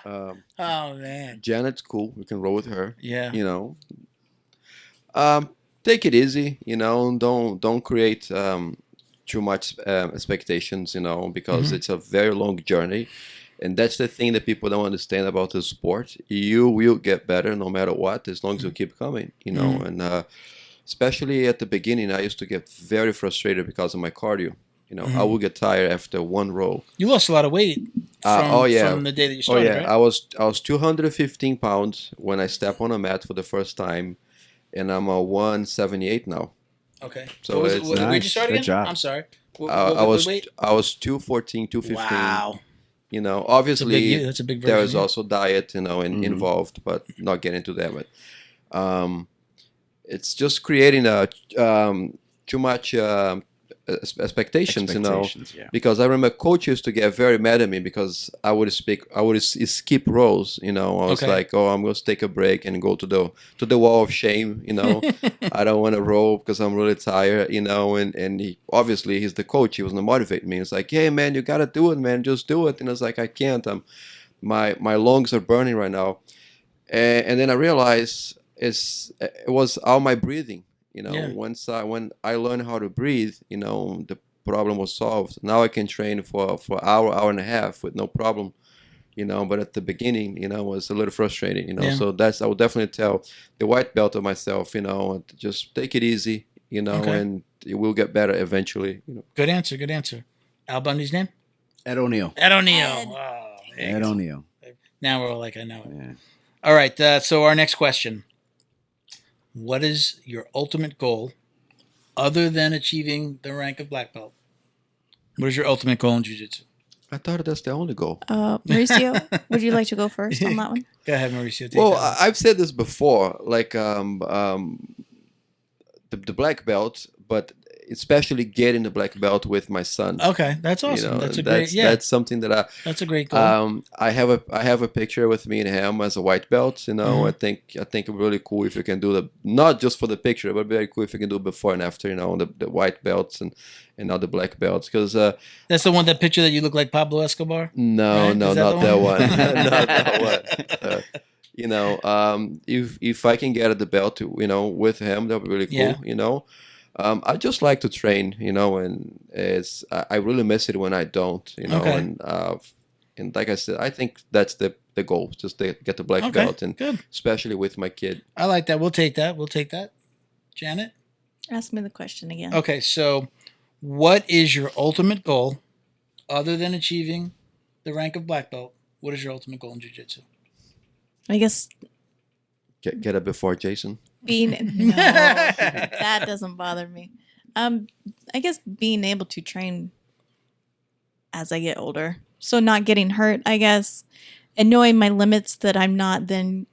Oh man, Janet's cool. We can roll with her. Yeah. You know, take it easy. You know, don't create too much expectations. You know, because it's a very long journey, and that's the thing that people don't understand about the sport. You will get better no matter what, as long as you keep coming. You know, and especially at the beginning, I used to get very frustrated because of my cardio. You know, I would get tired after one row. You lost a lot of weight from the day that you started, right? I was 215 pounds when I stepped on a mat for the first time, and I'm a 178 now. Okay. So where it's did you start again? Good job. I'm sorry. I was 214, 215. Wow. You know, obviously that's a big version, there is also diet, you know, involved, but not get into that. But it's just creating too much expectations, you know, because I remember coach used to get very mad at me because I would skip rows, you know. I was like, oh, I'm going to take a break and go to the wall of shame, you know. I don't want to roll because I'm really tired, you know, and he, obviously he's the coach, he was going to motivate me. It's like, hey man, you got to do it, man, just do it. And I was like, I can't, my lungs are burning right now. And then I realized it was all my breathing. You know, when I learned how to breathe, you know, the problem was solved. Now I can train for hour and a half with no problem, you know. But at the beginning, you know, it was a little frustrating, you know. So I would definitely tell the white belt of myself, you know, just take it easy, you know, and it will get better eventually. You know. Good answer. Al Bundy's name? Ed O'Neill. Ed O'Neill. Oh, Ed O'Neill. Now we're all like, I know it. Yeah. All right. So our next question. What is your ultimate goal other than achieving the rank of black belt? What is your ultimate goal in jiu-jitsu? I thought that's the only goal. Mauricio, would you like to go first on that one? Go ahead, Mauricio. Well, I've said this before, like the black belt, but especially getting the black belt with my son. Okay, that's awesome. You know, that's something that that's a great goal. I have a picture with me and him as a white belt. You know, I think it's really cool if you can do not just for the picture, but very cool if you can do before and after. You know, the white belts and now the black belts, because that's the one, that picture that you look like Pablo Escobar. No, right? No, not that one. Not that one. You know, if I can get the belt, you know, with him, that would be really cool. Yeah. You know. I just like to train, you know, and I really miss it when I don't, you know, and like I said, I think that's the goal, just to get the black belt, and especially with my kid. I like that. We'll take that. Janet? Ask me the question again. Okay, so what is your ultimate goal other than achieving the rank of black belt? What is your ultimate goal in jiu-jitsu? I guess get it before Jason. No, that doesn't bother me. I guess being able to train as I get older, so not getting hurt, I guess, and knowing my limits, that I'm not then,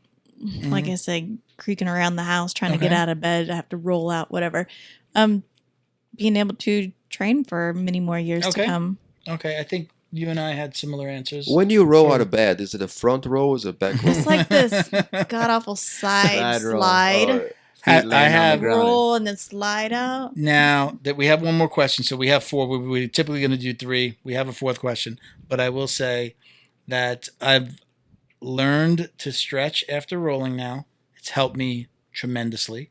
like I said, creaking around the house trying to get out of bed. I have to roll out, whatever. Being able to train for many more years to come. Okay, I think you and I had similar answers. When you roll out of bed, is it a front row or is it a back row? It's like this god-awful side slide. I have roll and then slide out. Now that we have one more question, so we have 4. We're typically going to do 3. We have a 4th question, but I will say that I've learned to stretch after rolling now. It's helped me tremendously.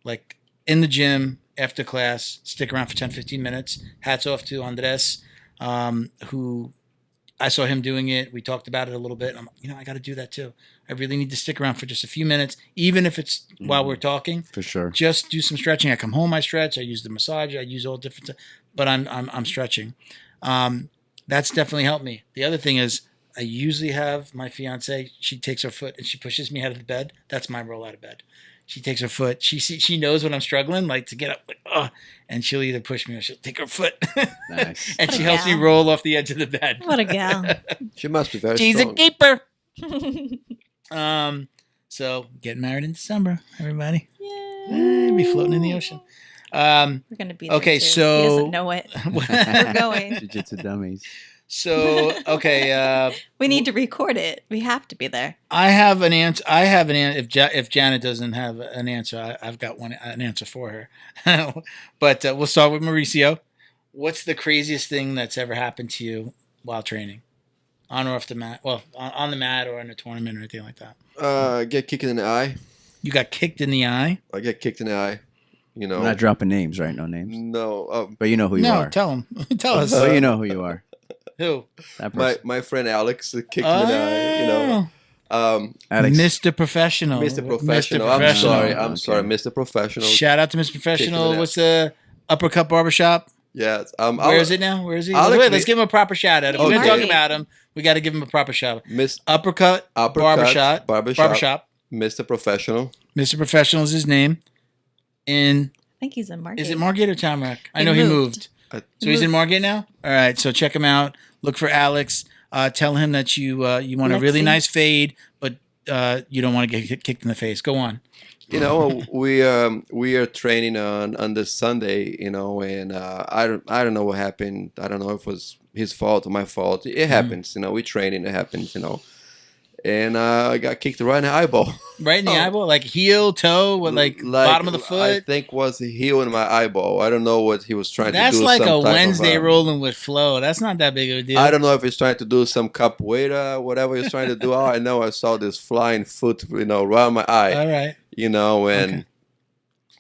Like in the gym, after class, stick around for 10, 15 minutes. Hats off to Andres, who I saw him doing it. We talked about it a little bit. I'm, I got to do that too. I really need to stick around for just a few minutes, even if it's while we're talking. For sure. Just do some stretching. I come home, I stretch. I use the massage. I use all different, but I'm stretching. That's definitely helped me. The other thing is, I usually have my fiance. She takes her foot and she pushes me out of the bed. That's my roll out of bed. She takes her foot. She knows when I'm struggling, like to get up, like and she'll either push me or she'll take her foot. Nice. And she helps me roll off the edge of the bed. What a gal! She must be very She's strong. a keeper. So getting married in December, everybody. Yay! Be floating in the ocean. We're gonna be there okay. Too. So he doesn't know it. We're going. Jiu Jitsu Dummies. So okay, we need to record it. We have to be there. I have an answer. If Janet doesn't have an answer, I've got an answer for her. But we'll start with Mauricio. What's the craziest thing that's ever happened to you while training, on or off the mat? Well, on the mat or in a tournament or anything like that. Get kicked in the eye. You got kicked in the eye? I get kicked in the eye. You know, we're not dropping names, right? No names. No, but you know who you are. No, tell him. Tell us. So you know who you are. Who? That person. My friend Alex kicked me in the eye. You know, Alex. Mr. Professional. Mr. Professional. I'm sorry, Mr. Professional. Shout out to Mr. Professional. What's the Uppercut Barbershop? Yeah. Where is it now? Where is he? Wait, let's give him a proper shout out. If we're going to talk about him, we got to give him a proper shout out. Uppercut Barbershop. Mr. Professional. Mr. Professional is his name. I think he's in Margate. Is it Margate or Tamarack? I know he moved. So he's in Margate now? All right. So check him out. Look for Alex. Tell him that you want a really nice fade, but you don't want to get kicked in the face. Go on. You know, we are training on this Sunday, you know, and I don't know what happened. I don't know if it was his fault or my fault. It happens, you know. We training, it happens, you know. And I got kicked right in the eyeball. Right in the eyeball, like heel, toe, like bottom of the foot. I think was the heel in my eyeball. I don't know what he was trying to do. That's like a Wednesday rolling with Flo. That's not that big of a deal. I don't know if he's trying to do some capoeira, whatever he's trying to do. All I know, I saw this flying foot, you know, around my eye. All right. You know, and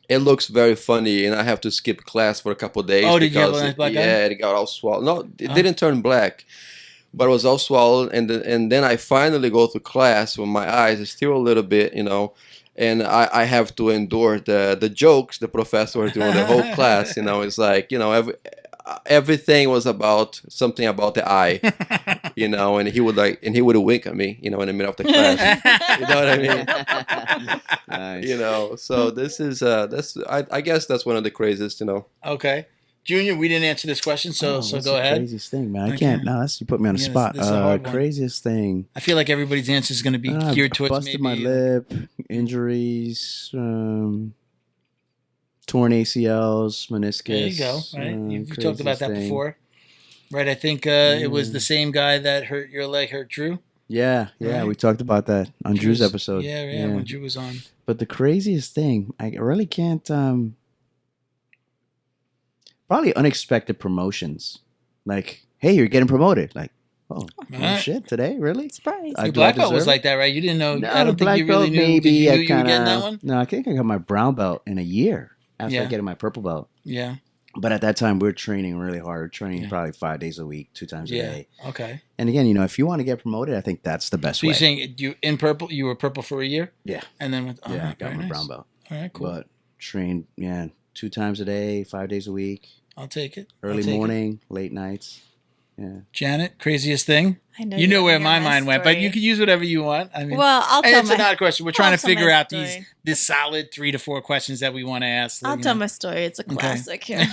it looks very funny, and I have to skip class for a couple of days. Oh, did you have a nice black eye? Yeah, it got all swollen. No, it didn't turn black. But it was all swollen, and then I finally go to class with my eyes is still a little bit, you know, and I have to endure the jokes the professor was doing the whole class, you know. It's like, you know, everything was about something about the eye, you know, and he would wink at me, you know, in the middle of the class. You know what I mean? Nice. You know, so this is I guess that's one of the craziest, you know. Okay. Junior, we didn't answer this question, so go ahead. Craziest thing, man. I can't. No, you put me on the spot. Craziest thing. I feel like everybody's answer is going to be geared towards busted my lip, injuries, torn ACLs, meniscus. There you go. Right, you talked about that before, right? I think it was the same guy that hurt your leg, hurt Drew. Yeah, right? We talked about that on Drew's episode. Yeah, when Drew was on. But the craziest thing, I really can't. Probably unexpected promotions. Like, hey, you're getting promoted. Like, oh shit, today? Really? Surprise. Your black belt was like that, right? You didn't know. No, I don't think you really knew. Maybe you were getting that one? No, I think I got my brown belt in a year after getting my purple belt. Yeah. But at that time, we were training really hard, probably 5 days a week, 2 times a day. Okay. And again, you know, if you want to get promoted, I think that's the best way. So you're saying you were purple for a year? Yeah. And then I got my brown belt. All right, cool. But trained, 2 times a day, 5 days a week. I'll take it. Early morning, late nights. Yeah. Janet, craziest thing? I know you know where my mind went, but you can use whatever you want. I mean, well, I'll tell it's not a question. We're trying to figure out this solid 3 to 4 questions that we want to ask. I'll tell my story. It's a classic here.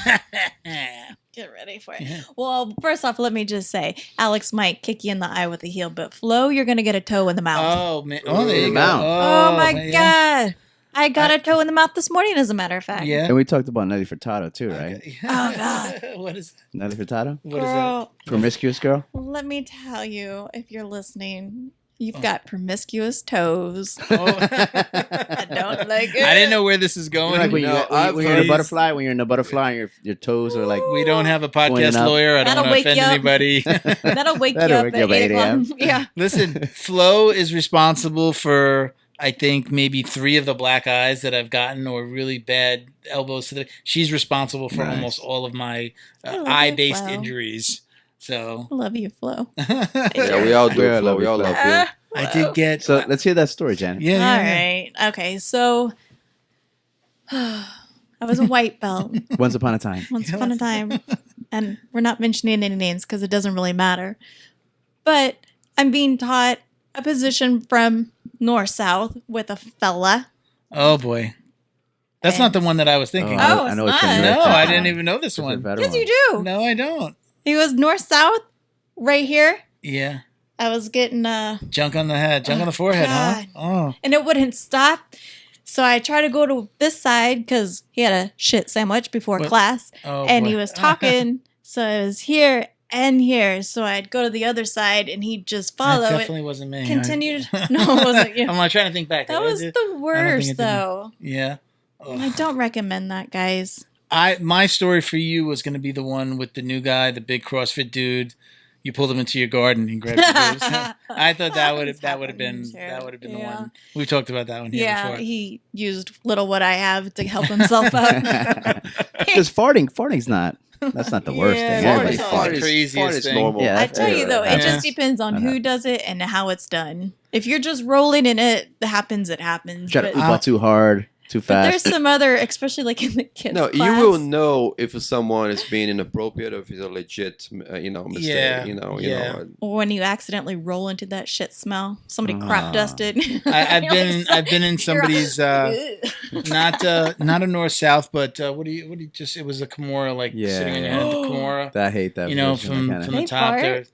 Get ready for it. Yeah. Well, first off, let me just say, Alex might kick you in the eye with a heel, but Flo, you're going to get a toe in the mouth. Oh, man. Oh, there you go. Oh, my God. I got a toe in the mouth this morning, as a matter of fact. Yeah. And we talked about Nelly Furtado, too, right? Okay. Oh, God. What is Nelly Furtado? What is that? Promiscuous girl? Let me tell you, if you're listening, you've got promiscuous toes. Oh. I don't like it. I didn't know where this is going. Like when you're in a butterfly, and your toes are like... We don't have a podcast lawyer. I don't want to offend anybody. That'll wake you up at 8 o'clock. Yeah. Listen, Flo is responsible for... I think maybe 3 of the black eyes that I've gotten, or really bad elbows. She's responsible for almost all of my eye-based injuries. So I love you, Flo. Yeah, we all do. Flo. We all love you. I did get. So let's hear that story, Janet. Yeah. All right. Okay. So I was a white belt. Once upon a time. Once upon a time, and we're not mentioning any names because it doesn't really matter. But I'm being taught a position from north-south with a fella. Oh, boy. That's not the one that I was thinking. I know it's not. No, I didn't even know this one. Yes, you do. No, I don't. He was north-south right here. Yeah. I was getting... junk on the head, junk on the forehead, God. huh? Oh. And it wouldn't stop. So I tried to go to this side because he had a shit sandwich before class. Oh, and boy. he was talking. So it was here and here. So I'd go to the other side and he'd just follow it. Definitely wasn't me. Continued. No, it wasn't you. I'm like trying to think back. That was the worst, though. Yeah. Ugh. I don't recommend that, guys. My story for you was going to be the one with the new guy, the big CrossFit dude. you pulled him into your garden and grabbed your boobs. I thought that would have been the one. We talked about that one here before. He used little what I have to help himself out. Because farting's not. That's not the worst thing. Everybody farts. Craziest thing. Normal. Yeah, I tell you though, it just depends on who does it and how it's done. If you're just rolling and it happens, it happens. Try to oop out too hard, too fast. But there's some other, especially like in the kids' class. You will know if someone is being inappropriate or if it's a legit, mistake. Yeah. You know. Or when you accidentally roll into that shit smell, somebody crap dusted. I've been in somebody's not a north south, but what do you just? It was a Kimura, like sitting on your head, the Kimura. I hate that. From the top there.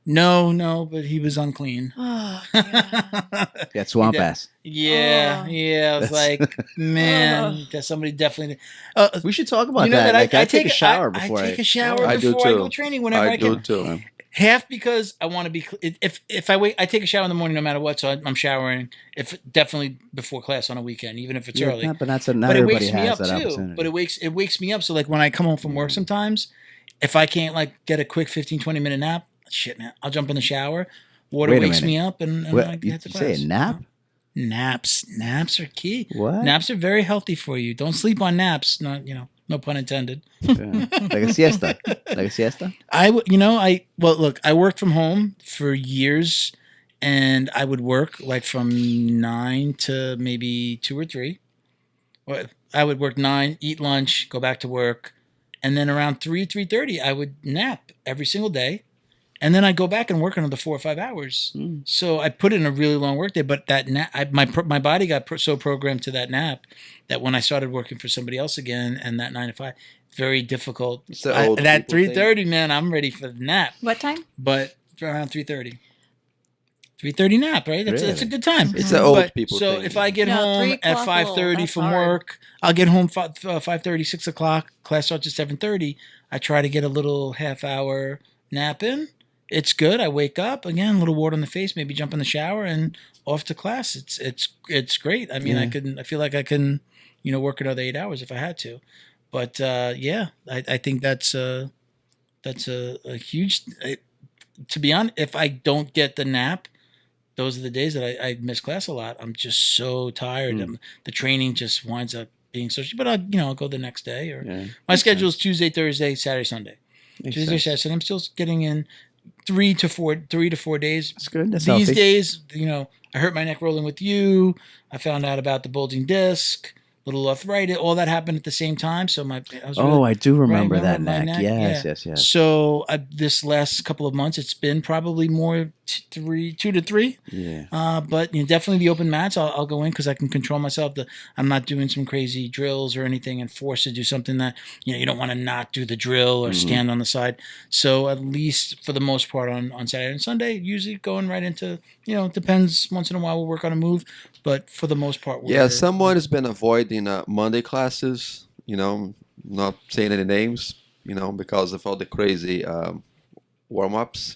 No, but he was unclean. Oh, yeah. Yeah, swamp ass. Yeah. I was like, man, somebody definitely. We should talk about that. I take a shower before I take a shower I before I go training whenever I can. do too. Half because I want to be. If I wait, I take a shower in the morning no matter what. So I'm showering. Definitely before class on a weekend, even if it's early. But not it everybody wakes me has up that too. opportunity. But it wakes me up. So like when I come home from work, sometimes if I can't like get a quick 15-20 minute nap. Shit, man! I'll jump in the shower. Water wakes me up, and I get to class. You say a nap? Naps are key. What? Naps are very healthy for you. Don't sleep on naps. Not no pun intended. Like a siesta. Look, I worked from home for years, and I would work like from 9 to maybe 2 or 3. I would work 9, eat lunch, go back to work, and then around 3:30, I would nap every single day. And then I go back and work another 4 or 5 hours. So I put in a really long work day. But that nap, my body got so programmed to that nap that when I started working for somebody else again and that 9 to 5, very difficult. That 3:30, man, I'm ready for the nap. What time? But around 3:30. 3:30 nap, right? That's a good time. It's an old people so thing. if I get home at 5:30 from work, I'll get home 5:30, 6 o'clock. Class starts at 7:30. I try to get a little half hour nap in. It's good. I wake up again, a little water on the face, maybe jump in the shower, and off to class. It's great. I mean, I feel like I can, work another 8 hours if I had to. But I think that's a huge. To be honest, if I don't get the nap, those are the days that I miss class a lot. I'm just so tired. The training just winds up being so. But I'll go the next day. Or my schedule is Tuesday, Thursday, Saturday, Sunday. Tuesday, Saturday, Sunday. I'm still getting in 3 to 4 days. That's good. That's These healthy. days, I hurt my neck rolling with you. I found out about the bulging disc, little arthritis. All that happened at the same time. So I do remember that neck. Yes. So this last couple of months, it's been probably more 2 to 3. Yeah. But definitely the open mats. I'll go in because I can control myself. I'm not doing some crazy drills or anything and forced to do something that you don't want to not do the drill or stand on the side. So at least for the most part on Saturday and Sunday, usually going right into depends. Once in a while we'll work on a move, but for the most part, someone has been avoiding Monday classes. Not saying any names. Because of all the crazy warm ups.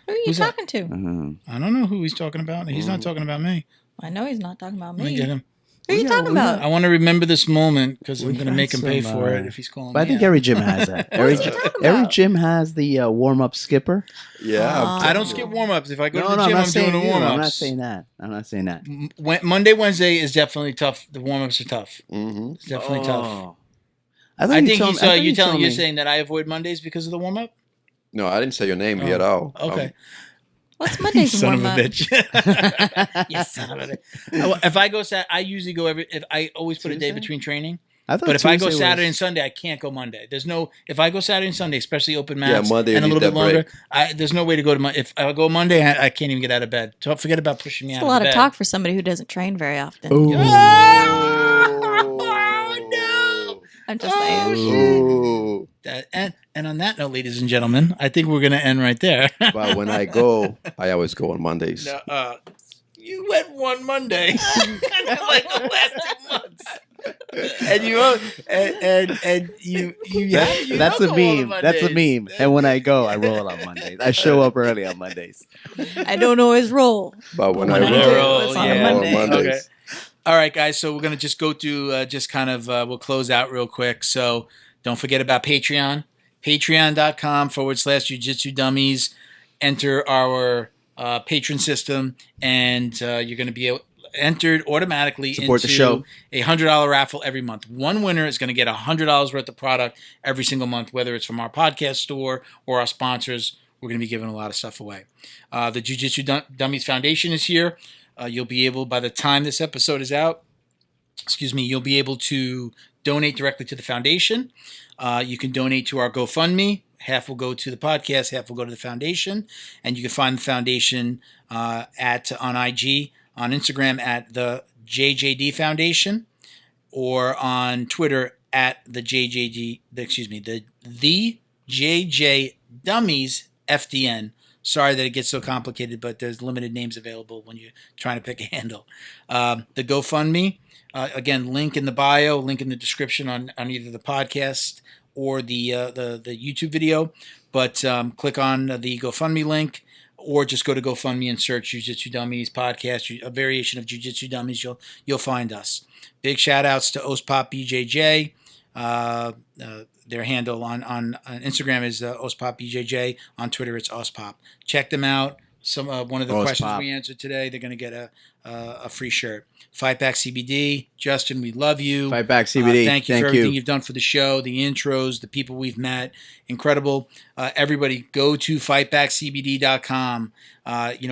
Who are you talking to? I don't know who he's talking about. He's not talking about me. I know he's not talking about me. Let me get him. Who are you talking about? I want to remember this moment because I'm going to make him pay for it if he's calling me. I think every gym has that. Every gym has the warm-up skipper. Yeah. I don't skip warm-ups. If I go to the gym, I'm doing the warm-ups. I'm not saying that. Monday, Wednesday is definitely tough. The warm-ups are tough. It's definitely tough. I think you're saying that I avoid Mondays because of the warm-up? No, I didn't say your name here at all. Okay. What's Monday's son warm-up? of a bitch. Yes, son of a bitch. If I go I usually go I always put a day between training. But if I go Saturday and Sunday, I can't go Monday. If I go Saturday and Sunday, especially open mats Monday and a little bit longer, break. There's no way to go to Monday. If I go Monday, I can't even get out of bed. Don't forget about pushing me out of bed. That's a lot of talk for somebody who doesn't train very often. Oh, no. I'm just saying. Oh. And on that note, ladies and gentlemen, I think we're going to end right there. But when I go, I always go on Mondays. No, you went one Monday like the last 2 months. That's a meme. That's a meme. And when I go, I roll on Mondays. I show up early on Mondays. I don't always roll. But when I roll, it's on Mondays. Okay. All right, guys. So we're gonna just go through, we'll close out real quick. So don't forget about Patreon. Patreon.com/Jiu Jitsu Dummies. Enter our patron system, and you're going to be entered automatically Support into the show. a $100 raffle every month. One winner is going to get $100 worth of product every single month, whether it's from our podcast store or our sponsors. We're going to be giving a lot of stuff away. The Jiu Jitsu Dummies Foundation is here. You'll be able, by the time this episode is out, you'll be able to donate directly to the foundation. You can donate to our GoFundMe. Half will go to the podcast, half will go to the foundation. And you can find the foundation on IG, on Instagram at the JJD Foundation, or on Twitter at the JJ Dummies FDN. Sorry that it gets so complicated, but there's limited names available when you're trying to pick a handle. The GoFundMe, again, link in the bio, link in the description on either the podcast or the YouTube video. But click on the GoFundMe link, or just go to GoFundMe and search Jiu Jitsu Dummies podcast, a variation of Jiu Jitsu Dummies. You'll find us. Big shout outs to Ospop BJJ. Their handle on Instagram is Ospop BJJ. On Twitter, it's Ospop. Check them out. One of the questions we answered today, they're going to get a free shirt. Fight Back CBD. Justin, we love you. Fight Back CBD. Thank you for everything you've done for the show, the intros, the people we've met. Incredible. Everybody, go to fightbackcbd.com.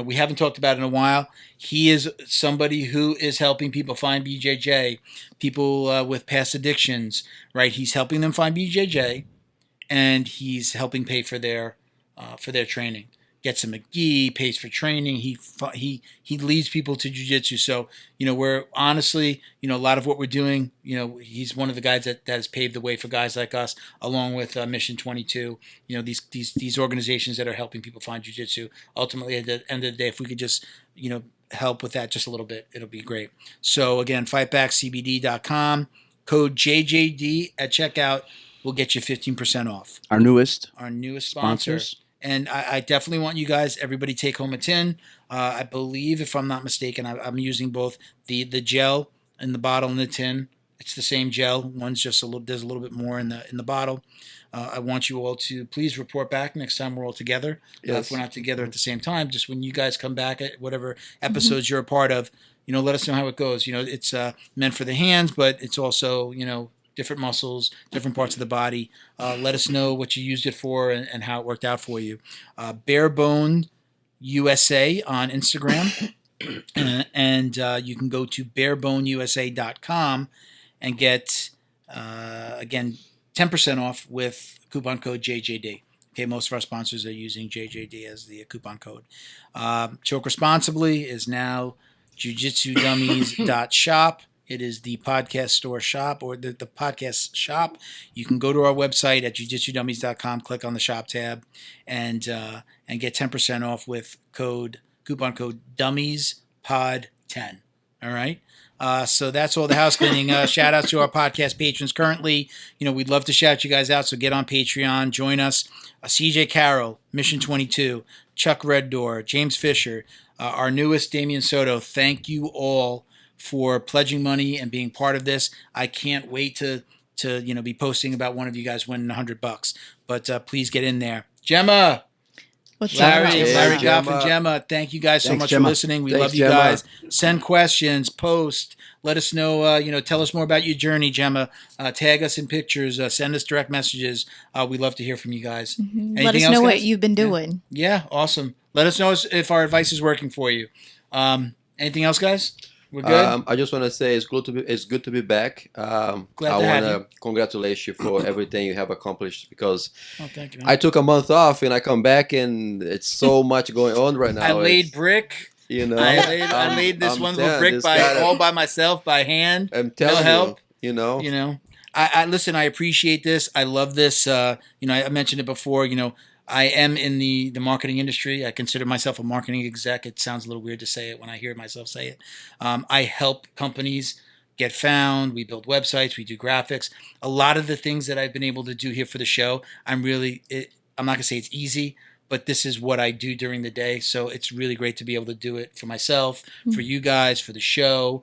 We haven't talked about it in a while. He is somebody who is helping people find BJJ, people with past addictions, right? He's helping them find BJJ, and he's helping pay for their training. Gets them a gi, pays for training. He leads people to jiu-jitsu. So, we're honestly, a lot of what we're doing, he's one of the guys that has paved the way for guys like us, along with Mission 22, these organizations that are helping people find jiu-jitsu. Ultimately, at the end of the day, if we could just, help with that just a little bit, it'll be great. So again, fightbackcbd.com, code JJD at checkout will get you 15% off. Our newest sponsor. And I definitely want you guys, everybody, take home a tin. I believe, if I'm not mistaken, I'm using both the gel in the bottle and the tin. It's the same gel. One's just there's a little bit more in the bottle. I want you all to please report back next time we're all together. Yes. If we're not together at the same time, just when you guys come back at whatever episodes you're a part of, let us know how it goes. It's meant for the hands, but it's also, different muscles, different parts of the body. Let us know what you used it for and how it worked out for you. Barebone USA on Instagram. and you can go to bareboneusa.com and get, again, 10% off with coupon code JJD. Okay, most of our sponsors are using JJD as the coupon code. Choke Responsibly is now jujitsudummies.shop. It is the podcast store shop, or the podcast shop. You can go to our website at jujitsudummies.com, click on the shop tab, and get 10% off with coupon code DummiesPod10. All right. So that's all the house cleaning. Shout out to our podcast patrons currently. We'd love to shout you guys out. So get on Patreon, join us. CJ Carroll, Mission 22, Chuck Red Door, James Fisher, our newest Damian Soto. Thank you all for pledging money and being part of this. I can't wait to be posting about one of you guys winning $100. But please get in there. Gemma. Larry Goff and Gemma, thank you guys so much for listening. We love you guys. Send questions, post, let us know, tell us more about your journey, Gemma. Tag us in pictures, send us direct messages. We love to hear from you guys. Mm-hmm. Let us know what you've been doing. Yeah, awesome. Let us know if our advice is working for you. Anything else, guys? We're good. I just want to say it's good to be back. Glad to have you. Congratulate you for everything you have accomplished, because thank you, man. I took a month off and I come back and it's so much going on right now. I laid brick. I laid this wonderful brick all by myself by hand. I'm telling help. You. I listen. I appreciate this. I love this. I mentioned it before. I am in the marketing industry. I consider myself a marketing exec. It sounds a little weird to say it when I hear myself say it. I help companies get found. We build websites. We do graphics. A lot of the things that I've been able to do here for the show, I'm not going to say it's easy, but this is what I do during the day. So it's really great to be able to do it for myself, for you guys, for the show.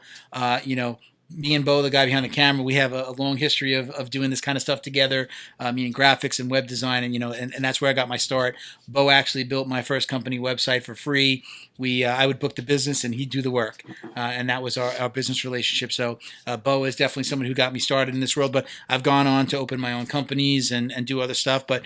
me and Bo, the guy behind the camera, we have a long history of doing this kind of stuff together, me in graphics and web design, and and that's where I got my start. Bo actually built my first company website for free. I would book the business and he'd do the work, and that was our business relationship. So Bo is definitely someone who got me started in this world, but I've gone on to open my own companies and do other stuff. But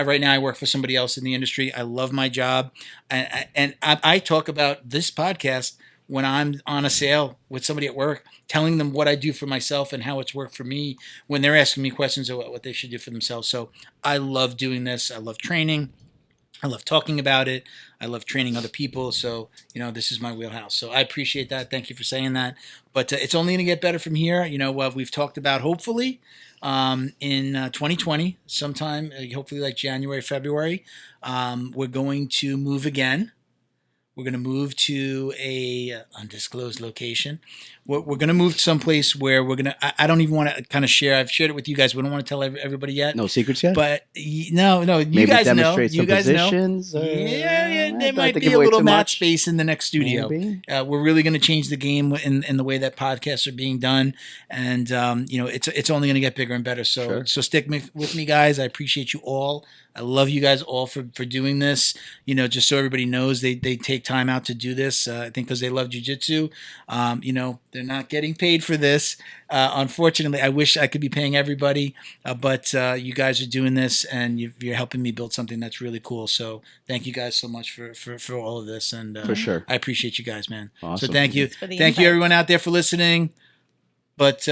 right now I work for somebody else in the industry. I love my job, and I talk about this podcast when I'm on a sale with somebody at work, telling them what I do for myself and how it's worked for me when they're asking me questions about what they should do for themselves. So I love doing this. I love training. I love talking about it. I love training other people. So, this is my wheelhouse. So I appreciate that. Thank you for saying that. But it's only going to get better from here. We've talked about hopefully in 2020, sometime, hopefully like January, February, we're going to move again. We're going to move to a undisclosed location. We're going to move to someplace where we're going to, I don't even want to kind of share. I've shared it with you guys. We don't want to tell everybody yet. No secrets yet? But no, you maybe guys know. Demonstrate You some guys positions, know. Yeah, there might be a little mat space in the next studio. We're really going to change the game in the way that podcasts are being done. And, it's only going to get bigger and better. So stick with me, guys. I appreciate you all. I love you guys all for doing this. Just so everybody knows, they take time out to do this. I think because they love jiu-jitsu. They're not getting paid for this. Unfortunately, I wish I could be paying everybody, but you guys are doing this, and you're helping me build something that's really cool. So thank you guys so much for all of this, and for sure, I appreciate you guys, man. Awesome. So thank you, you everyone out there for listening. But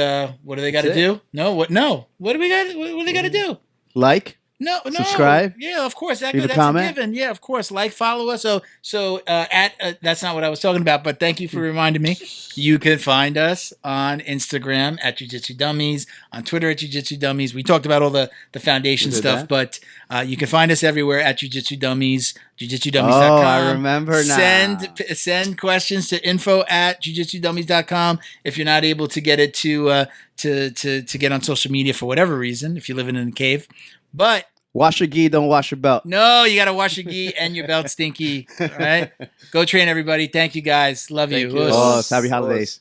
what do they got to do? What do we got? What do they got to do? Like. No. Subscribe. Yeah, of course. That's a comment. A given. Yeah, of course. Like, follow us. So that's not what I was talking about, but thank you for reminding me. You can find us on Instagram at Jiu Jitsu Dummies, on Twitter at Jiu Jitsu Dummies. We talked about all the foundation stuff, but you can find us everywhere at Jiu Jitsu Dummies, jiu-jitsudummies.com. Oh, I remember now. Send questions to info@jiu-jitsudummies.com if you're not able to get it to get on social media for whatever reason, if you're living in a cave. But wash your gi, don't wash your belt. No, you got to wash your gi and your belt stinky. All right? Go train, everybody. Thank you, guys. Love you. Oh, happy holidays.